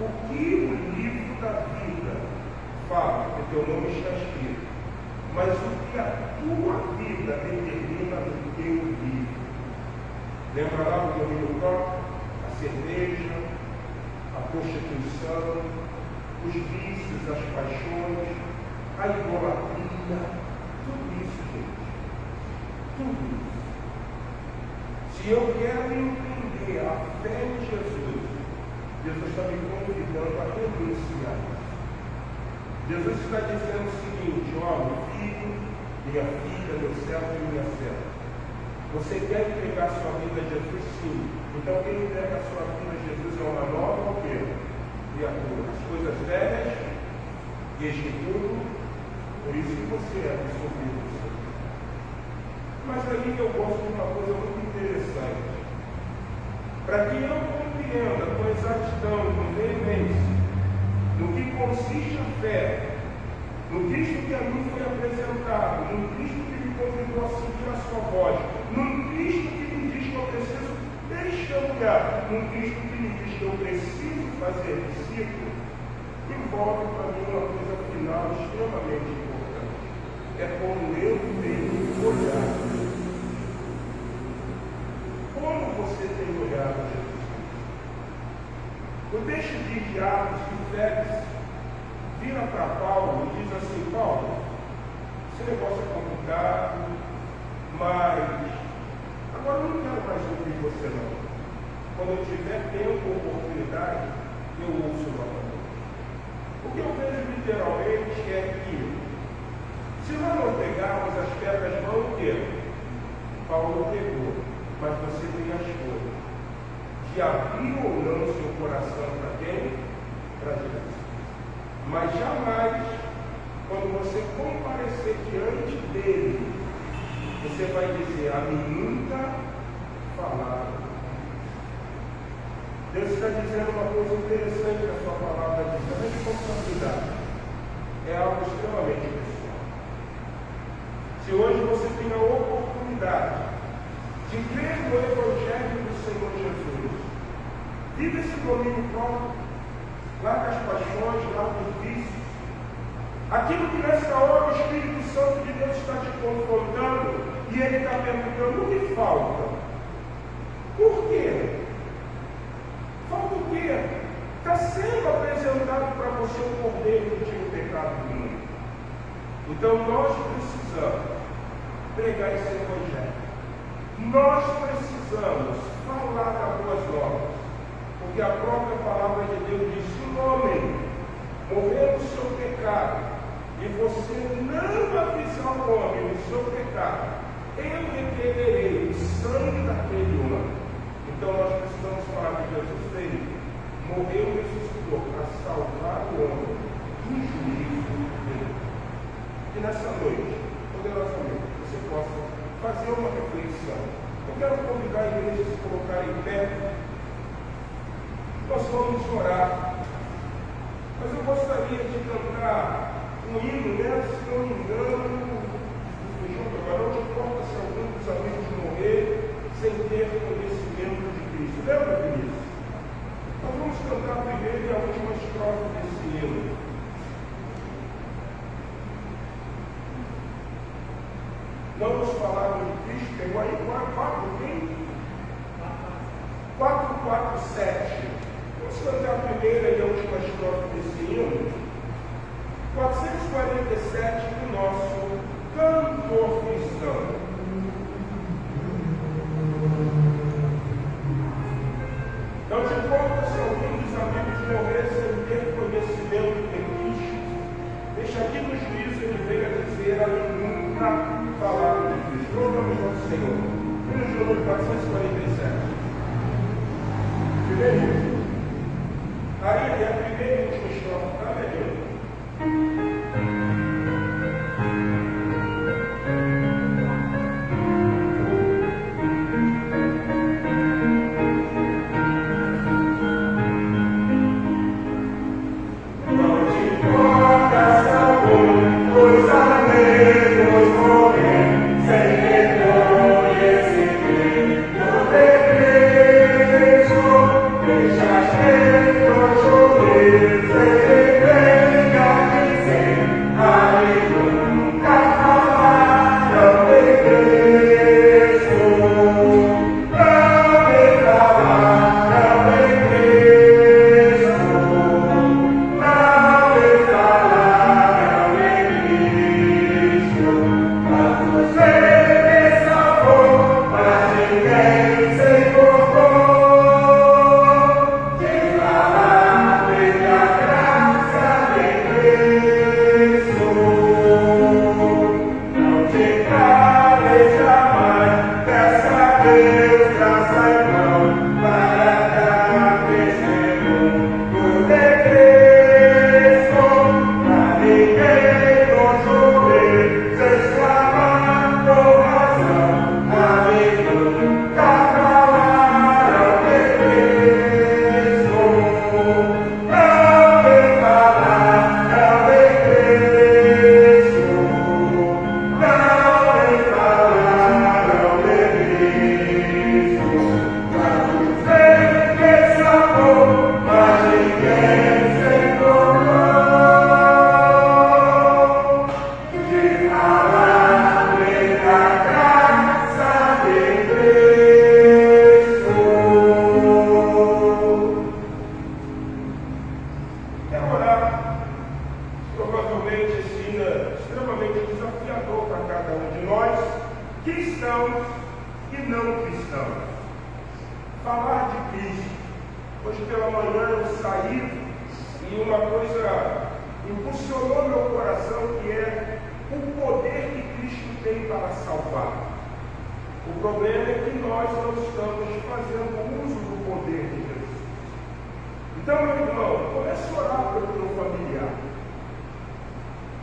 O que o livro da vida fala, que teu nome está escrito, mas o que a tua vida determina no teu livro? Lembra lá do domínio próprio? A cerveja, a prostituição, os vícios, as paixões, a idolatria, tudo isso, gente. Tudo isso. Se eu quero entender a fé em Jesus, Jesus está me convidando a renunciar isso. Jesus está dizendo o seguinte: ó, meu filho, minha filha, meu servo e minha serva, você quer entregar sua vida a Jesus? Sim. Então quem entrega a sua vida a Jesus é uma nova o quê? Criatura. As coisas velhas, e este tudo, por isso que você é absolvido. Mas aí eu gosto de uma coisa muito interessante. Para que eu compreenda com exatidão, com veemência, no que consiste a fé, no Cristo que a mim foi apresentado, no Cristo que me convidou a seguir a sua voz, no Cristo que me diz que eu preciso testemunhar, no Cristo que me diz que eu preciso fazer discípulo, envolve para mim uma coisa final extremamente importante. É como eu tenho olhado. Como você tem olhado Jesus Cristo? O texto de Atos de Félix vira para Paulo e diz assim: Paulo, esse negócio é complicado, mas agora eu não quero mais ouvir você não. Quando eu tiver tempo ou oportunidade, eu ouço novamente. O que eu vejo literalmente é que, se nós não pegarmos, as pedras vão o quê? Paulo pegou, mas você tem a escolha de abrir ou não o seu coração para quem? Para Jesus. Mas jamais, quando você comparecer diante dele, você vai dizer: a mim nunca falaram. Deus está dizendo uma coisa interessante na sua palavra aqui. A responsabilidade é algo extremamente pessoal. Se hoje você tem a oportunidade de crer no Evangelho do Senhor Jesus, vive esse domínio próprio, larga as paixões, larga os vícios. Aquilo que nessa hora o Espírito Santo de Deus está te confrontando, e Ele está perguntando: o que falta? Por quê? Falta o quê? Está sendo apresentado para você o Cordeiro que tira o pecado do mundo. Então nós precisamos pregar esse Evangelho. Nós precisamos falar das boas novas. Porque a própria palavra de Deus diz: se um homem morrer no seu pecado, e você não avisar o homem do seu pecado, eu requererei o sangue daquele homem. Então nós precisamos falar que Jesus veio, morreu e ressuscitou para salvar o homem do juízo dele. E nessa noite, poderosamente, você possa fazer uma reflexão. Eu quero convidar a igreja a se colocar em pé. Nós vamos orar. Mas eu gostaria de cantar um hino, né? Se não me engano, agora não importa se algum dos amigos morrer sem ter conhecimento de Cristo. Lembra, Vinícius? Nós vamos cantar primeiro e a última estrofe desse hino. Não nos falaram de Cristo, pegou aí 447. Vamos cantar a primeira e a última estrofe desse hino. 447 do nosso cantor cristão. Não te importa se algum dos amigos morrer sem ter conhecimento de Cristo. Deixa aqui no juízo ele veio a dizer: a mim nunca falaram de Cristo. Louvamos ao Senhor. Hino de número 447. Primeiro, aí é a primeira e última estrofe, tá, meu Deus? falar de Cristo. Hoje pela manhã eu saí e uma coisa impulsionou meu coração, que é o poder que Cristo tem para salvar. O problema é que nós não estamos fazendo uso do poder de Jesus. Então, meu irmão, comece a orar pelo teu familiar,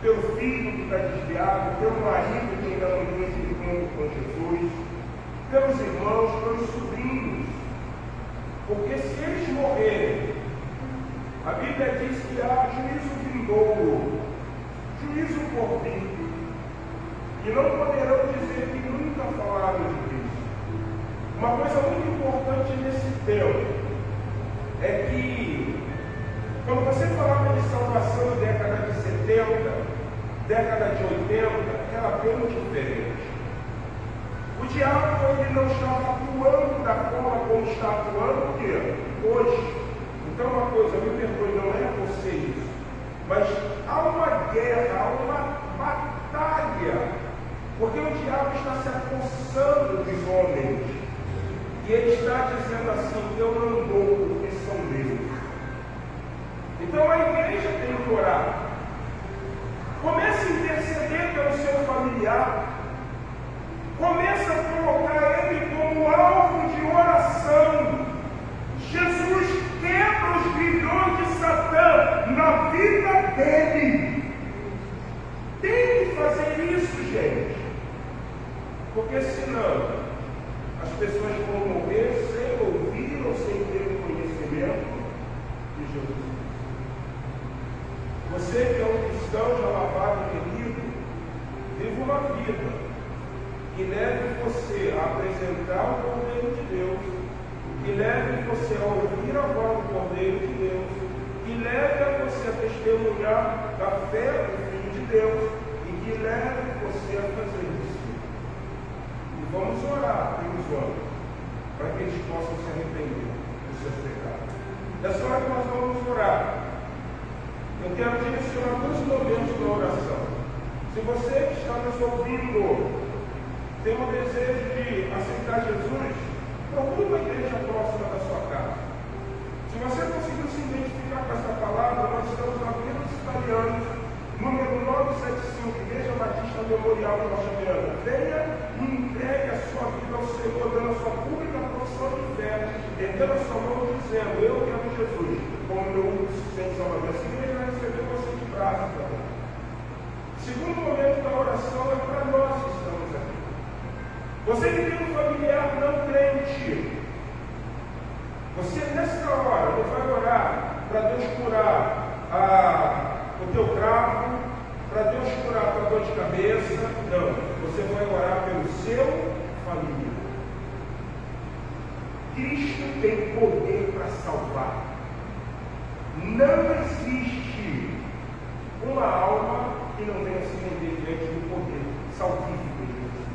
pelo filho que está desviado, pelo marido que ainda não tem esse encontro com Jesus, pelos irmãos, pelos sobrinhos. Porque se eles morrerem, a Bíblia diz que há juízo vindouro, juízo por vir, e não poderão dizer que nunca falaram de Cristo. Uma coisa muito importante nesse tempo é que, quando você falava de salvação na década de 70, década de 80, era bem diferente. O diabo ele não estava atuando da forma como está atuando, porque hoje, então uma coisa, me perdoe, não é você isso, mas há uma guerra, há uma batalha, porque o diabo está se apossando dos homens, e ele está dizendo assim: eu não dou porque são meus. Então a igreja tem que orar. Comece a interceder pelo seu familiar. Comece a colocar ele como alvo de oração. Jesus quebra os grilhões de Satã na vida dele. Tem que fazer isso, gente. Porque senão as pessoas vão morrer sem ouvir ou sem ter o conhecimento de Jesus. Você que é um cristão já lavado e remido, vive uma vida que leve você a apresentar o Cordeiro de Deus, que leve você a ouvir a voz do Cordeiro de Deus, que leve a você a testemunhar da fé do Filho de Deus, e que leve você a fazer isso. E vamos orar pelos homens, para que eles possam se arrepender dos seus pecados. Nessa hora que nós vamos orar, eu quero direcionar 2 momentos da oração. Se você que está nos ouvindo tem um desejo de aceitar Jesus, procure uma igreja próxima da sua casa. Se você conseguiu se identificar com essa palavra, nós estamos na Avenida dos Italianos, número 975, Igreja Batista Memorial de Rocha Viana. Venha e entregue a sua vida ao Senhor, dando a sua pública profissão de fé, erguendo a sua mão dizendo: eu quero Jesus como meu único suficiente Salvador. Essa igreja vai receber você de braço também. Segundo momento da oração é para nós que estamos aqui. Você que tem um familiar não crente, você nessa hora não vai orar para Deus curar o teu cravo, para Deus curar a tua dor de cabeça. Não, você vai orar pelo seu familiar. Cristo tem poder para salvar. Não existe uma alma que não venha se render diante do poder salvífico de Jesus.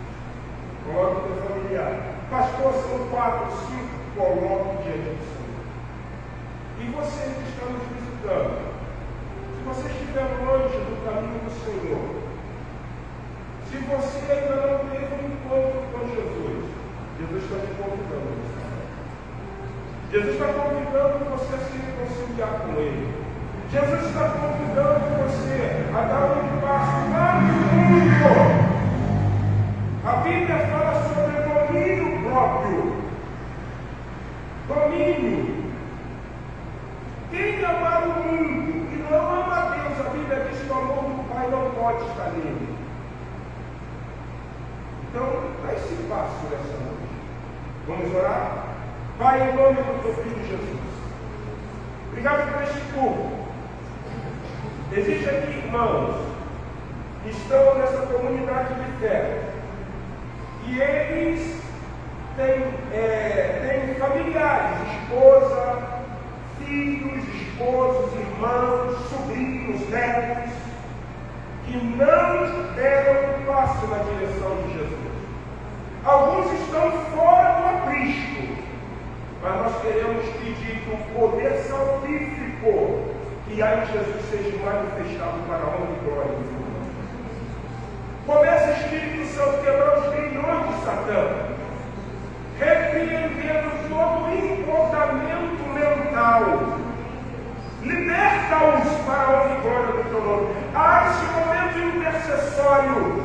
Coloque o teu familiar. Pastor, são 4, 5, coloque diante do Senhor. E você que está nos visitando, se você estiver longe do caminho do Senhor, se você ainda não teve um encontro com Jesus, Jesus está te convidando. Jesus está convidando você a se reconciliar com Ele. Jesus está convidando você a dar um passo lá no mundo. A Bíblia fala sobre domínio próprio. Domínio. Quem amar o mundo e não ama a Deus, a Bíblia diz que o amor do Pai não pode estar nele. Então, dá esse passo nessa noite. Vamos orar? Pai, em nome do teu Filho Jesus, obrigado por este culto. Existem aqui irmãos que estão nessa comunidade de fé, e eles têm familiares, esposa, filhos, esposos, irmãos, sobrinhos, netos, que não deram um passo na direção de Jesus. Alguns estão fora do aprisco, mas nós queremos pedir que o poder salvífico que há em Jesus seja manifestado para a honra e glória do Senhor. Comece, Espírito Santo, a quebrar os grilhões de Satã, repreendendo todo o acessório,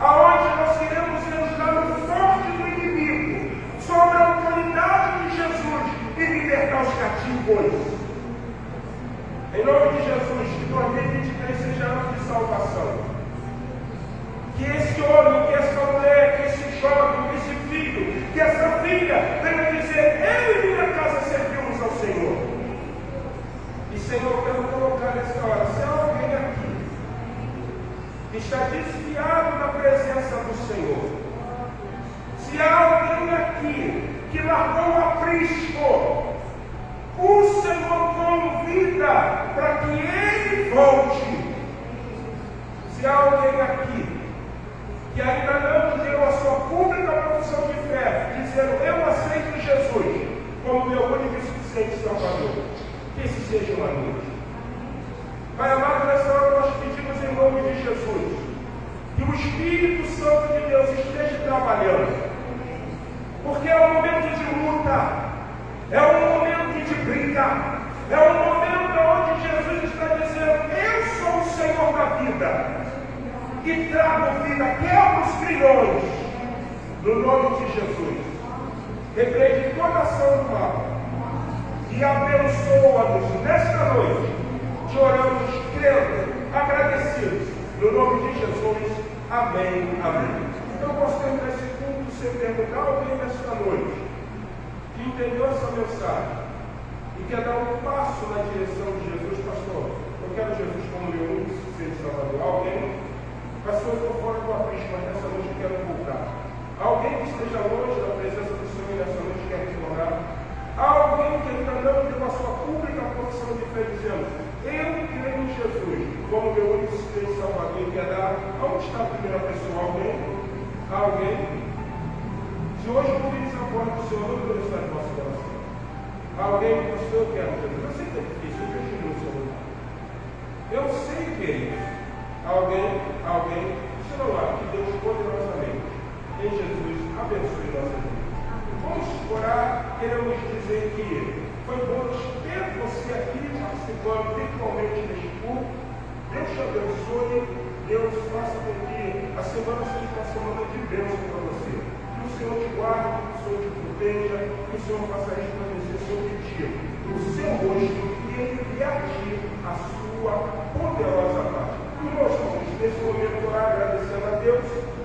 aonde nós queremos entrar no forte do inimigo, sobre a autoridade de Jesus e libertar os cativos. Em nome de Jesus, que 2023 seja ano de salvação. Que esse homem, que essa mulher, que esse jovem, que esse filho, que essa filha venha dizer: eu e minha casa servimos ao Senhor. E Senhor, eu quero colocar nessa hora, se há alguém aqui que está desviado da presença do Senhor, se há alguém aqui que largou o aprisco, o Senhor convida para que ele volte. Se há alguém aqui que ainda não deu a sua pública profissão de fé, dizendo: eu aceito Jesus como meu único e suficiente Salvador, que esse seja uma noite. Pai amado, nessa hora nós pedimos em nome de Jesus que o Espírito Santo de Deus esteja trabalhando, porque é um momento de luta, é um momento de briga, é um momento onde Jesus está dizendo: eu sou o Senhor da vida e trago vida, quebra os grilhões, no nome de Jesus. Repreende toda ação do mal e abençoa-nos nesta noite. Te oramos crendo, agradecidos, no nome de Jesus. Amém, amém. Então posso terminar esse culto sem perguntar alguém nesta noite que entendeu essa mensagem e quer dar um passo na direção de Jesus. Pastor, eu quero Jesus como meu único e suficiente Salvador. Alguém? Pastor, eu estou fora do aprisco, mas nessa noite eu quero voltar. Alguém que esteja longe da presença do Senhor e nessa noite quer retornar? Alguém que ainda não deu a sua pública profissão de fé, dizendo: eu creio em Jesus como meu único e suficiente Salvador, e quer dar? Onde está a primeira pessoa? Alguém? Alguém? Se hoje eu ouvis a voz do Senhor, não vou estar em nosso coração. Alguém? Pastor, eu quero Jesus. Eu sei que é difícil, eu vejo no Senhor. Eu sei que é isso. Alguém? Alguém? Senhor, lá, que Deus poderosamente em Jesus abençoe nossa vida. Vamos orar, queremos dizer que foi bom ter você aqui participando virtualmente neste culto. Deus te abençoe, Deus faça com que a semana seja uma semana de bênção para você. Que o Senhor te guarde, que o Senhor te proteja, que o Senhor faça resplandecer sobre ti o seu rosto e envie a ti a sua poderosa paz. Irmãos, nesse momento, orar agradecendo a Deus.